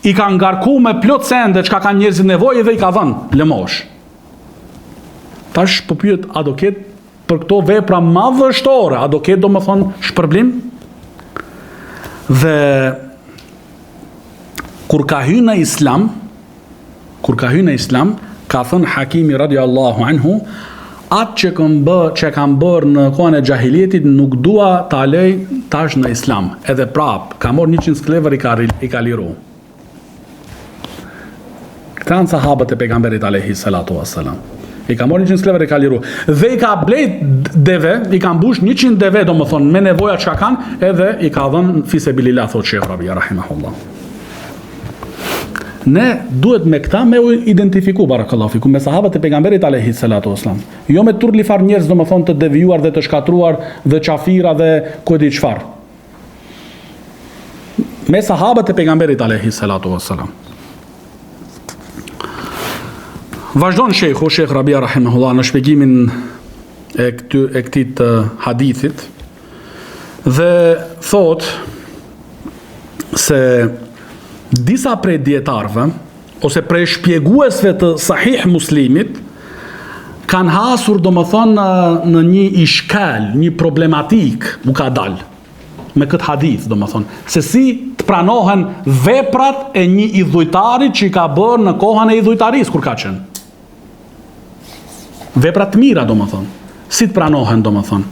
i ka ngarku me plot sende çka kanë njerëzit nevojë dhe i ka dhënë lëmosh. Tash po pyet, a do ketë për këto vepra madhështore, a do ketë domethënë shpërblim? Dhe kur ka hyrë në Islam, ka thënë Hakimi radiallahu anhu, atë që kam bërë në kohën e gjahiljetit nuk dua ta lej tash në Islam. Edhe prap, ka morë 100 sklever i ka liru. Këta në sahabët e pejgamberit alayhi salatu wassalam. I ka morë 100 sklever i ka liru. Dhe i ka blejt deve, i ka mbush 100 deve, do më thonë, me nevoja që ka kanë, edhe i ka dhënë fisabilillah, thot Sheikh Rabia, rahimahullah. Ne duhet me këta me u identifiku, barakallahu fikum, me sahabët e pejgamberit alayhi salatu wassalam. Jo me turlifar njerëz, do më thonë, të devijuar dhe të shkatruar dhe qafira dhe kujti çfarë. Me sahabët e pejgamberit alayhi salatu wassalam. Vazhdon Sheikh Rabia rahimahullah në shpjegimin e këtij hadithit dhe thot se disa prej dietarëve ose prej shpjeguesve të Sahih Muslimit kanë hasur domethënë në një ishkal, një problematik u ka dal me këtë hadith, domethënë se si të pranohen veprat e një idhujtari që i ka bërë në kohën e idhujtarisë kur ka qenë. Veprat të mira, domethënë, si të pranohen, domethënë.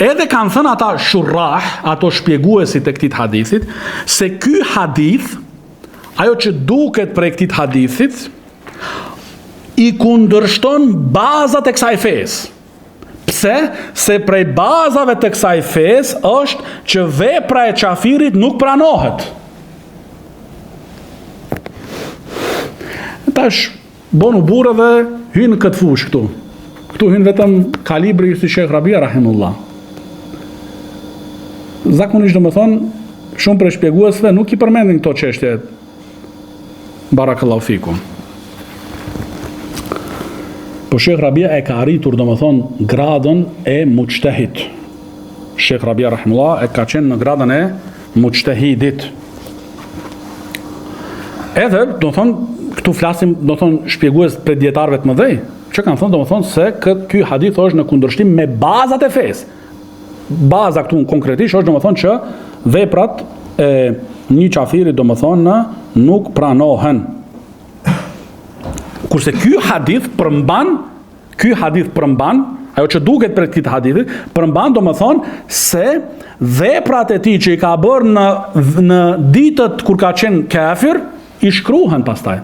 Edhe kanë thënë ata shurrah, ato shpjeguesit e këtij hadithit, se ky hadith, ajo që duket prej këtij hadithit, i kundërshton bazat e kësaj fesë. Pse? Se prej bazave të kësaj fesë është që vepra e qafirit nuk pranohet. Tash bonu burë dhe hynë këtë fush këtu. Këtu hynë vetëm kalibri si Sheikh Rabia rahimullah. Zakonisht do më thonë, shumë për shpjeguesve nuk i përmendin këto çështje. Barakallahu fikum. Po Sheikh Rabia e ka arritur, do më thonë, gradën e mujtahid. Sheikh Rabia rahimullah e ka qenë në gradën e mujtahidit. Edhe, do më thonë, këtu flasim, do më thonë, shpjegues për dietarëve të mëdhej, që kanë thënë, do më thonë, se ky hadith është në kundërshtim me bazat e fesë. Baza këtu konkretisht është, do më thonë, që veprat e një qafiri, do më thonë, nuk pranohen. Kurse ky hadith përmban, ajo që duket për këtë hadithit, përmban, do më thonë, se veprat e tij që i ka bërë në ditët kur ka qenë kafir, i shkruhen pastaj.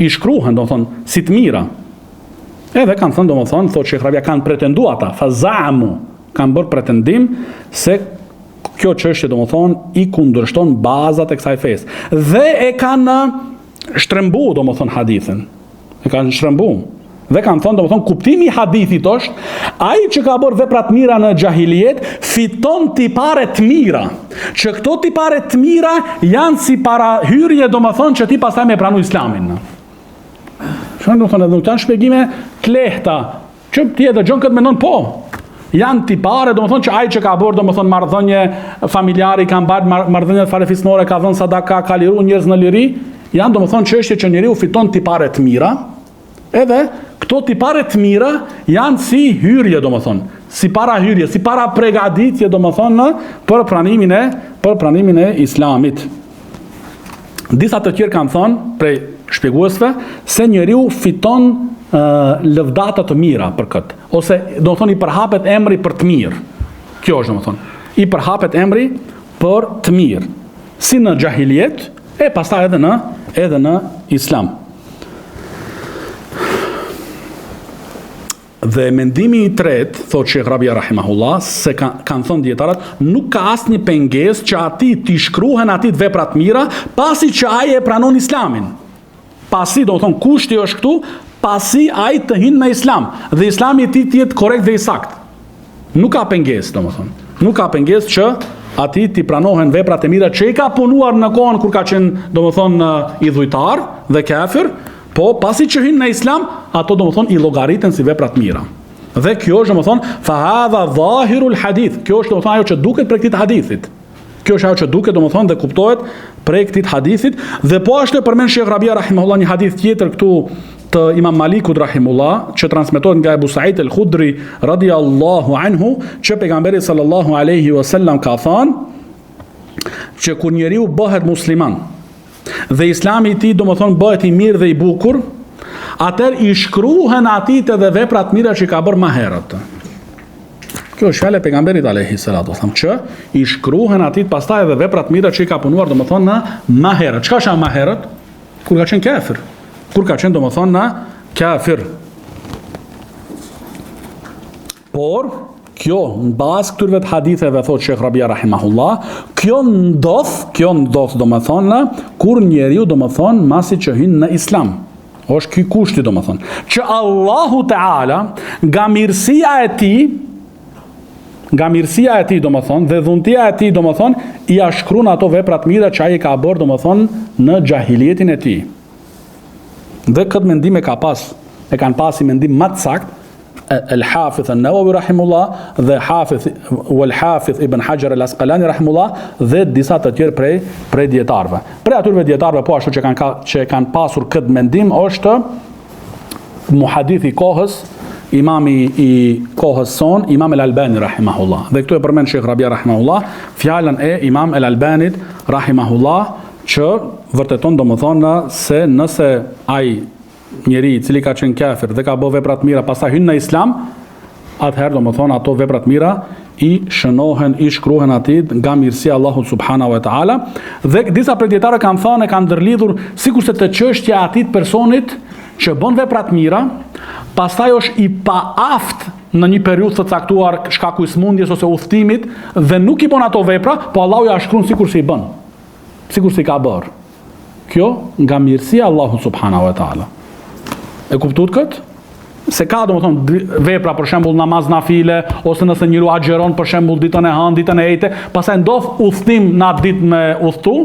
I shkruhen, do më thonë, si të mira. Edhe kanë thënë, do më thonë, thotë Sheikh Rabia, kanë pretendu ata, fazamu, kanë bërë pretendim se kjo çështje, do më thonë, i kundërshton bazat e kësaj fesë. Dhe e kanë shtrembu, do më thonë, hadithin. E kanë shtrembu. Dhe kanë thënë, do më thonë, kuptimi i hadithit është, ai që ka bërë veprat mira në gjahilijet, fiton tipare të mira. Që këto tipare të mira janë si parahyrje, do më thonë, që ti pastaj me pranu islamin. Shënë, do më thonë, edhe nuk janë shpjegime të lehta, që ti edhe gjon këtë mendon po. Janë tipare, do më thonë, që ai që ka bërë, do më thonë, marrëdhënie familjari, ka mbajtur marrëdhënie farefisnore, ka dhënë sadaka, ka liru njerëz në liri, janë, do më thonë, çështje që njeriu fiton tipare të mira. Edhe Këto tipare të mira janë si hyrje, domethënë, si para hyrje, si para pregaditje, domethënë, për pranimin e Islamit. Disa të tjerë kanë thënë prej shpjeguesve se njeriu fiton lëvdata të mira për këtë, ose domethënë i përhapet emri për të mirë. Kjo është domethënë, i përhapet emri për të mirë, si në xahiliet e pastaj edhe në Islam. Dhe mendimi i tretë, thot Sheikh Rabia rahimahullah, se kanë thënë dietarët, nuk ka asnjë pengesë që atij t'i shkruhen atij veprat mira pasi që ai e pranon Islamin. Pasi, do të thonë, kushti është këtu, pasi ai të hinë në Islam dhe Islami i tij të jetë korrekt dhe i saktë. Nuk ka pengesë, domethënë. Nuk ka pengesë që atij t'i pranohen veprat e mira që i ka punuar në kohën kur ka qenë, domethënë, i dhujtar dhe kafir. Po, pasi që hinë në Islam, ato domethënë i llogariten si veprat mira. Dhe kjo është domethënë fa hadha zahirul hadith. Kjo është domethënë ajo që duket prej këtij hadithit. Kjo është ajo që duket domethënë dhe kuptohet prej këtij hadithit. Dhe po ashtu e përmend Sheikh Rabia rahimahullah një hadith tjetër këtu të Imam Malikut rahimullah, që transmetohet nga Ebu Said el-Khudri radiyallahu anhu, që pejgamberi sallallahu alaihi wasallam ka thënë që kur njeriu bëhet musliman dhe Islami i tij domethënë bëhet i mirë dhe i bukur, atëherë i shkruhen atij edhe veprat mira që ka bërë më herët. Kjo është fjala e pejgamberit alayhi salatu wasallam, që i shkruhen atij pastaj edhe veprat mira që i ka punuar domethënë në më herët. Çka është më herët? Kur ka qenë kafir. Kur ka qenë domethënë në kafir. Por kjo, në bazë këtyre të haditheve, thot Sheikh Rabia rahimahullah, kjo ndodh domethënë kur njeriu domethënë masi që hyn në Islam. Është ky kushti domethënë, që Allahu Teala nga mirësia e tij domethënë dhe dhuntia e tij domethënë i shkruan ato veprat mira që ai ka bërë domethënë në xahilietin e tij. Dhe këtë mendim e kanë pasi mendim më të saktë el-Hafidh an-Nawawi rahimullah dhe el-Hafidh Ibn Hajar al-Asqalani rahimullah dhe disa të tjerë prej dietarëve. Prej atyre dietarëve po ashtu që kanë pasur këtë mendim është muhadith i kohës, imami i kohës son, Imam el-Albani rahimahullah. Dhe këtu e përmend Sheikh Rabia rahimahullah fjalën e Imam el-Albanit rahimahullah, që vërteton domethënë se nëse ai njeri i cili ka qenë kafir dhe ka bërë vepra të mira pastaj hyn në Islam, atëherë domethënë ato vepra të mira i shënohen, i shkruhen atij nga mirësia e Allahut subhanahu wa taala. Dhe disa prej dietarëve kanë thënë, kanë ndërlidhur sikurse të çështja e atij personit që bën vepra të mira, pastaj është i paaft në një periudhë të caktuar shkaku i smundjes ose udhëtimit dhe nuk i bën ato vepra, po Allahu ja shkruan sikur se i bën. Sikur se i ka bërë. Kjo nga mirësia e Allahut subhanahu wa taala. E kuptuat këtë? Se ka domethënë vepra, për shembull namaz nafile, ose nëse njeriu agjeron për shembull ditën e hënë, ditën e ejte, pastaj ndodh udhtim në atë ditë me udhtu,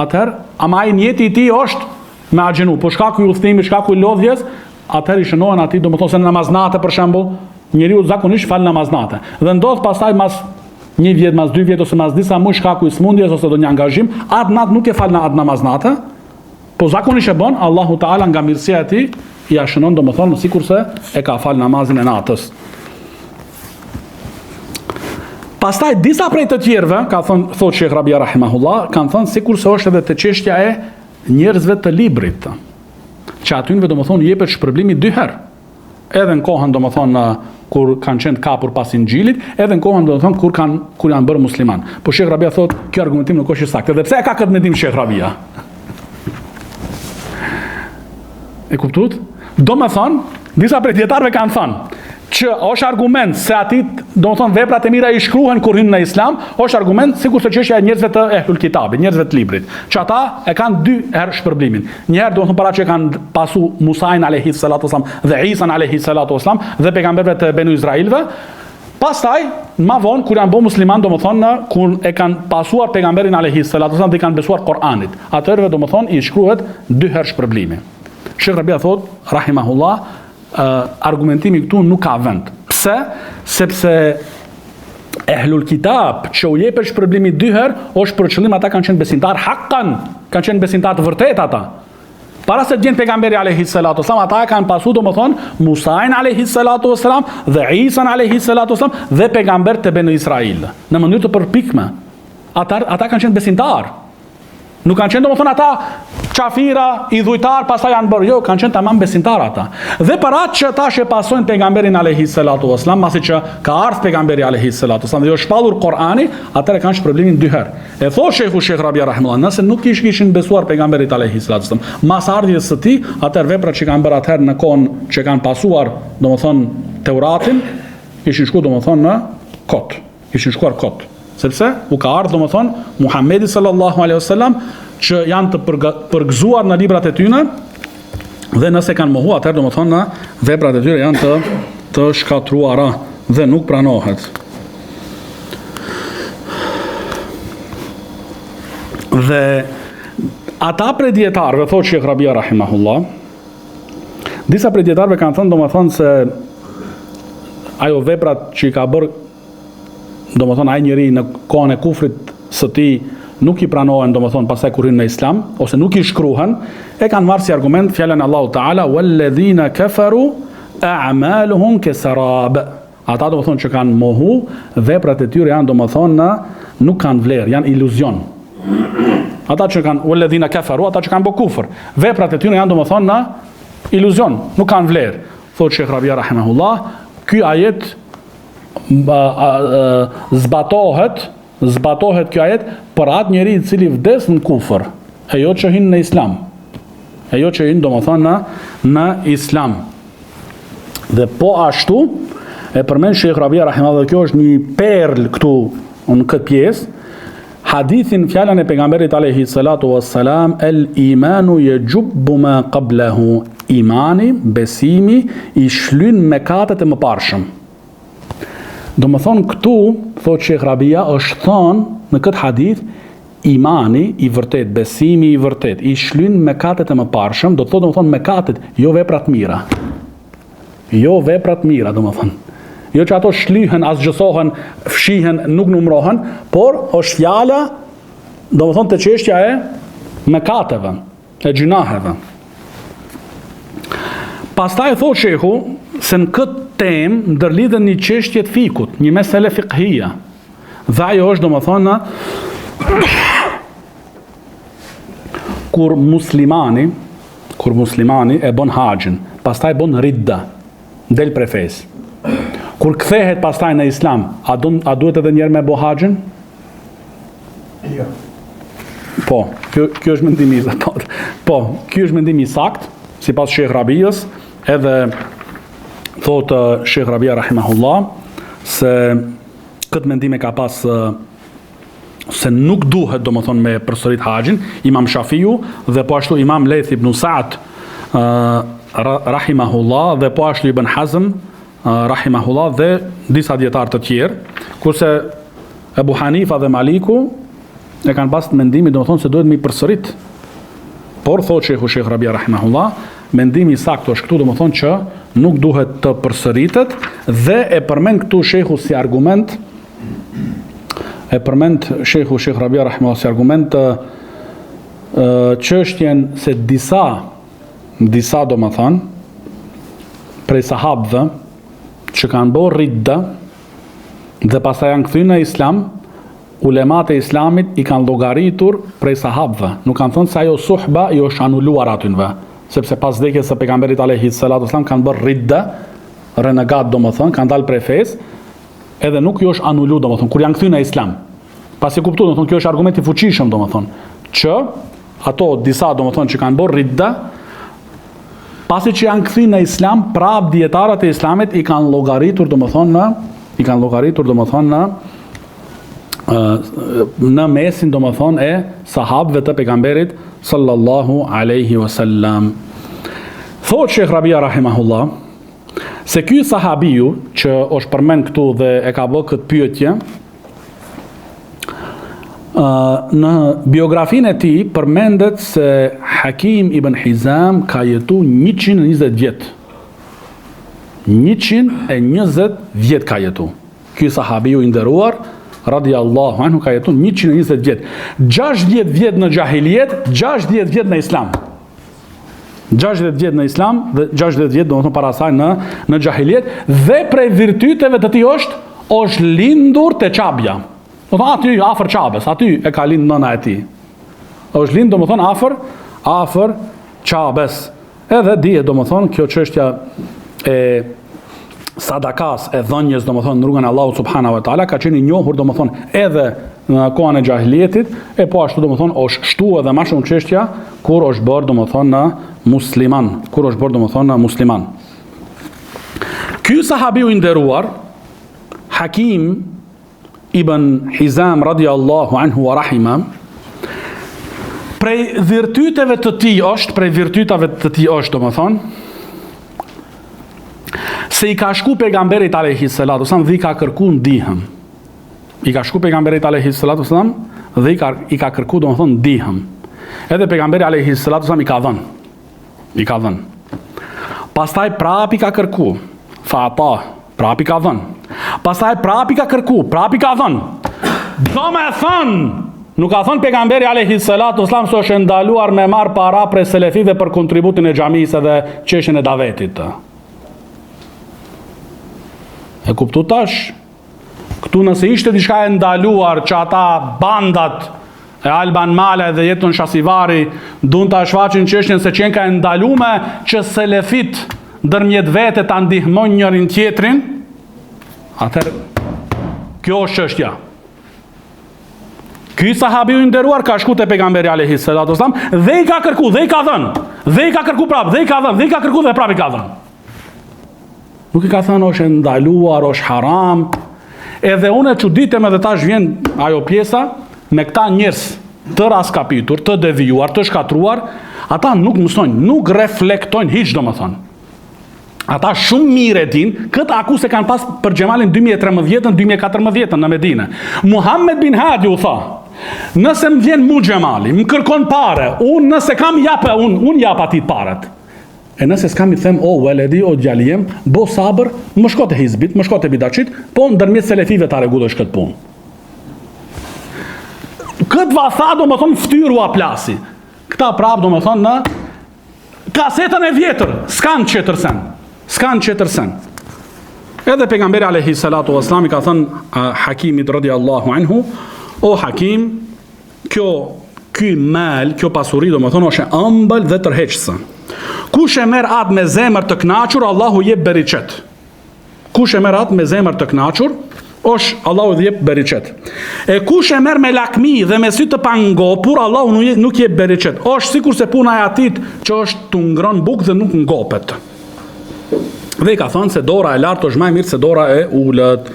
atëherë ama ai njeti i tij është me agjenu, po shkaku i udhtimit, shkaku i lodhjes, atëherë i shënohen atij domethënë se në namaz natë për shembull, njeriu zakonisht fal namaz natë. Dhe ndodh pastaj mas një vjet, mas 2 vjet ose mas disa muaj shkaku i smundjes ose do një angazhim, atë natë nuk e fal në atë namaz natë, po zakonisht e bën, Allahu Taala nga mirësia e tij i shënon domethënë sikurse e ka fal namazin e natës. Pastaj disa prej të tjerëve, ka thënë thot Sheikh Rabia rahimahullah, kanë thënë sikurse është edhe te çështja e njerëzve të librit, që atyve domethënë jepet shpërblimi 2 herë. Edhe në kohën domethënë kur kanë qenë kapur pas Injilit, edhe në kohën domethënë kur janë bërë musliman. Po Sheikh Rabia thotë, kjo argumentim nuk është i saktë. Dhe pse e ka këtë mendim Sheikh Rabia? E kuptuat? Domethënë, disa prej dietarëve kanë thënë që është argument se atit, domethënë veprat e mira i shkruhen kur hyn në Islam, është argument sikurse çështja e njerëzve të ehlul kitabit, njerëzve të librit, që ata e kanë 2 herë shpërblimin. Një herë domethënë para që kanë pasu Musain alayhi salatu wasalam dhe Isa alayhi salatu wasalam dhe pejgamberët e Benu Izrailve. Pastaj, më vonë kur janë bërë musliman, domethënë kur e kanë pasuar pejgamberin alayhi salatu wasalam dhe kanë besuar Kur'anit, atëherë domethënë i shkruhet 2 herë shpërblimi. Sheikh Rabia thot rahimahullah, argumentimi këtu nuk ka vend. Pse? Sepse ehlul kitab që u jepet shpërblimi 2 herë, është për qëllim ata kanë qenë besimtar haqqan, kanë qenë besimtar të vërtet ata. Para se të gjenë pejgamberi alayhi salatu wasalam, ata e kanë pasu domethënë Musain alayhi salatu wasalam dhe Isan alayhi salatu wasalam dhe pejgamber të Beni Israil në mënyrë të përpikme. Ata kanë qenë besimtar. Nuk kanë qenë domethënë ata qafira, idhujtar, pastaj janë bërë, jo, kanë qenë tamam besimtar ata. Dhe për atë që ata që pasojnë pejgamberin alayhi salatu wasalam, pasi që ka ardhur pejgamberi alayhi salatu wasalam dhe jo shpallur Kur'ani, atëherë kanë shpërblimin dy herë. E thotë Sheikh Rabia rahimahullah, nëse nuk kishin besuar pejgamberit alayhi salatu wasalam, mas ardhjes së tij, atëherë veprat që kanë bërë atëherë në kohën që kanë pasuar, domethënë Teuratin, ishin shkuar domethënë në kot. Ishin shkuar kot. Sepse u ka ardhur domethënë Muhamedi sallallahu alaihi wasallam që janë të përgëzuar në librat e tyre dhe nëse kanë mohu atëherë domethënë në veprat e tyre janë të shkatruara dhe nuk pranohet. Dhe ata prej dietarëve, thotë Sheikh Rabia rahimahullah, disa prej dietarëve kanë thënë domethënë se ajo veprat që i ka bërë domethënë ai njeri në kohën e kufrit së tij nuk i pranohen domethënë pastaj kur hyn në Islam ose nuk i shkruhen, e kanë marrë si argument fjalën e Allahu Teala walladhina kafaru a'maluhum kasarab. Ata domethënë që kanë mohu, veprat e tyre janë domethënë nuk kanë vlerë, janë iluzion. Ata që kanë walladhina kafaru, ata që kanë bërë kufër, veprat e tyre janë domethënë iluzion, nuk kanë vlerë. Thotë Sheikh Rabia rahimahullah, ky ajet zbatohet kjo ajet për atë njeri i cili vdes në kufër, e jo që hyn në Islam. E jo që hyn domethënë në Islam. Dhe po ashtu e përmend Sheikh Rabia rahimahullah, kjo është një perl këtu në këtë pjesë, hadithin fjalën e pejgamberit alayhi salatu wassalam, el imanu yajubbu ma qablahu. Imani, besimi i shlyn mëkatet e mëparshëm. Domethënë këtu, thotë Sheikh Rabia, është thënë në këtë hadith, imani i vërtet, besimi i vërtet, i shlyn mëkatet e mëparshëm, do të thotë domethënë mëkatet, jo veprat mira. Jo veprat mira, domethënë. Jo që ato shlyhen, asgjësohen, fshihen, nuk numrohen, por është fjala, domethënë të çështja e mëkateve, e gjunaheve. Pastaj thotë shehu se në këtë temë ndërlidhen një çështje të fikut, një mesele fiqhia. Dhe ajo është domethënë kur muslimani e bën haxhin, pastaj bën ridda, del prej fesë. Kur kthehet pastaj në Islam, a duhet edhe një herë me bë haxhin? Jo. Po, kjo është mendimi i saktë. Po, ky është mendimi i saktë, sipas Sheikh Rabias, edhe thotë Sheikh Rabia rahimahullah se këtë mendime ka pas se nuk duhet domethënë me përsërit haxhin, Imam Shafiu dhe po ashtu Imam Layth ibn Sa'd rahimahullah dhe po ashtu Ibn Hazm rahimahullah dhe disa dietar të tjerë, kurse Abu Hanifa dhe Maliku e kanë pas mendimin domethënë se duhet me përsërit. Por thotë Sheikh Rabia rahimahullah, mendimi i saktë është këtu domethënë që nuk duhet të përsëritet dhe e përmend këtu shehu si argument, Sheikh Rabia rahimahullah si argument çështjen se disa domethënë prej sahabëve që kanë bërë ridda dhe pastaj janë kthyer në Islam, ulemat e Islamit i kanë llogaritur prej sahabëve. Nuk kanë thënë se ajo suhba i është anuluar atyve, sepse pas vdekjes së pejgamberit alayhi salatu wasallam kanë bërë ridda, renegat domethënë, kanë dalë prej fesë, edhe nuk i është anuluar domethënë kur janë kthyer në Islam. Pasi kuptoj domethënë kjo është argument i fuqishëm domethënë, që ato disa domethënë që kanë bërë ridda, pasi që janë kthyer në Islam, prap dietarët e Islamit i kanë llogaritur domethënë në mesin domethënë e sahabëve të pejgamberit sallallahu alaihi wasallam. Thotë Sheikh Rabia rahimahullah se ky sahabiu që është përmend këtu dhe e ka bërë këtë pyetje, në biografinë e tij përmendet se Hakim ibn Hizam ka jetu 120 vjet. 120 vjet ka jetu. Ky sahabiu i nderuar radiallahu anhu ka jetu 120 vjet. 60 vjet në gjahiliet, 60 vjet në Islam. 60 vjet në Islam dhe 60 vjet domethënë para saj në xahiliet, dhe prej virtyteve të tij është lindur te Çabja. Domethënë aty afër Çabes, aty e ka lindur nëna e tij. Është lindur domethënë afër Çabes. Edhe dihet domethënë kjo çështja e sadakas, e dhënjes domethënë në rrugën e Allahut subhanahu wa taala ka qenë i njohur domethënë edhe në kohën e xahilietit, e po ashtu domethënë është shtuar edhe më shumë çështja kur është bërë domethënë në musliman, Ky sahabiu i nderuar Hakim ibn Hizam radiallahu anhu wa rahima, prej virtyteve të tij është domethënë se i ka shku pejgamberit alayhi salatu wasalam dhe i ka kërku ndihmë. I ka shku pejgamberit alayhi salatu wasalam dhe i ka kërku domethënë ndihmë. Edhe pejgamberi alayhi salatu wasalam i ka dhënë. Pastaj prap i ka kërku, fa ata, prap i ka dhënë. Pastaj prap i ka kërku, prap i ka dhënë. Do me thënë, nuk ka thënë pejgamberi alayhi salatu wasalam se është ndaluar me marr para prej selefive për kontributin e xhamisë dhe çështjen e davetit. E kuptu tash? Këtu nëse ishte diçka e ndaluar që ata bandat e Alban Male dhe Jetën Shasivari dun ta shfaqin çështjen se qenë ka ndalume që selefit ndërmjet vete ta ndihmojnë njërin tjetrin, atëherë kjo është çështja. Ky sahabiu i nderuar ka shku te pejgamberi alayhi salatu wasalam dhe i ka kërku, dhe i ka dhënë, dhe i ka kërku prap, dhe i ka dhënë, dhe i ka kërku dhe prap i ka dhënë. Nuk i ka thënë është ndaluar, është haram. Edhe unë e çuditem edhe tash vjen ajo pjesa me këta njerëz të raskapitur, të devijuar, të shkatruar, ata nuk mësojnë, nuk reflektojnë hiç domethënë. Ata shumë mirë e dinë, këtë akuse kanë pas për xhemalin 2013-2014 në Medinë. Muhammed bin Hadi u tha: "Nëse më vjen mu xhemali, më kërkon parë, unë nëse kam japë, unë jap atij parat. E nëse s'kam i them, o veledi, o djalijem, bo sabër, më shko te hizbit, më shko te bidaçit, po ndërmjet selefive ta rregullosh këtë punë." Këtë va tha domethënë ftyru a plasi. Këta prap domethënë në kasetën e vjetër, s'kan çetërsen. Edhe pejgamberi alayhi salatu wasalam i ka thënë Hakimit radiallahu anhu: "O Hakim, ky mal, kjo pasuri domethënë është e ëmbël dhe tërheqëse. Kush e merr atë me zemër të kënaqur, Allahu jep beriqet." Kush e merr atë me zemër të kënaqur, Allahu jep beriqet. E kush e merr me lakmi dhe me sy të pangopur, Allahu nuk jep beriqet. Është sikurse puna e atit që është të ngron bukë dhe nuk ngopet. Dhe i ka thënë se dora e lartë është më e mirë se dora e ulët.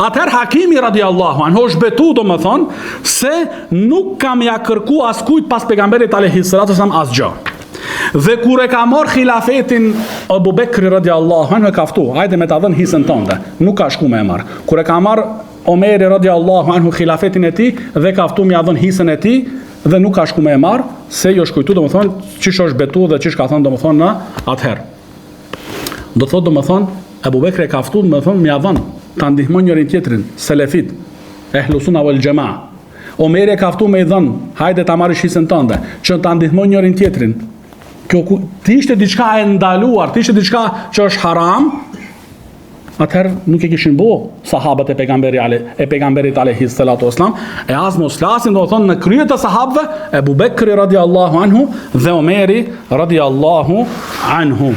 Atëherë Hakimi radiallahu anhu është betu domethënë se nuk kam ja kërku askujt pas pejgamberit alayhi salatu wasalam asgjë. Dhe kur e ka marr khilafetin Abu Bekri radiallahu anhu e ka ftu, hajde me ta dhën hisën tënde, nuk ka shku me e marr. Kur e ka marr Omeri radiallahu anhu khilafetin e tij dhe ka ftu me ja dhën hisën e tij dhe nuk ka shku me e marr, se jo shkujtu domethënë çish është betu dhe çish ka thënë domethënë në atëherë. Do thotë domethënë Abu Bekri e ka ftu domethënë me ja dhën ta ndihmon njërin tjetrin, selefit, ehlu sunna wal jamaa. Omeri e ka ftu me i dhën, hajde ta marrësh hisën tënde, që ta ndihmon njërin tjetrin. Kjo ti ishte diçka e ndaluar, ti ishte diçka që është haram, atëherë nuk e kishin bo sahabët e pejgamberit alayhi salatu wasalam, e as mos flasin domethënë në krye të sahabëve Abu Bekri radiallahu anhu dhe Omeri radiallahu anhu.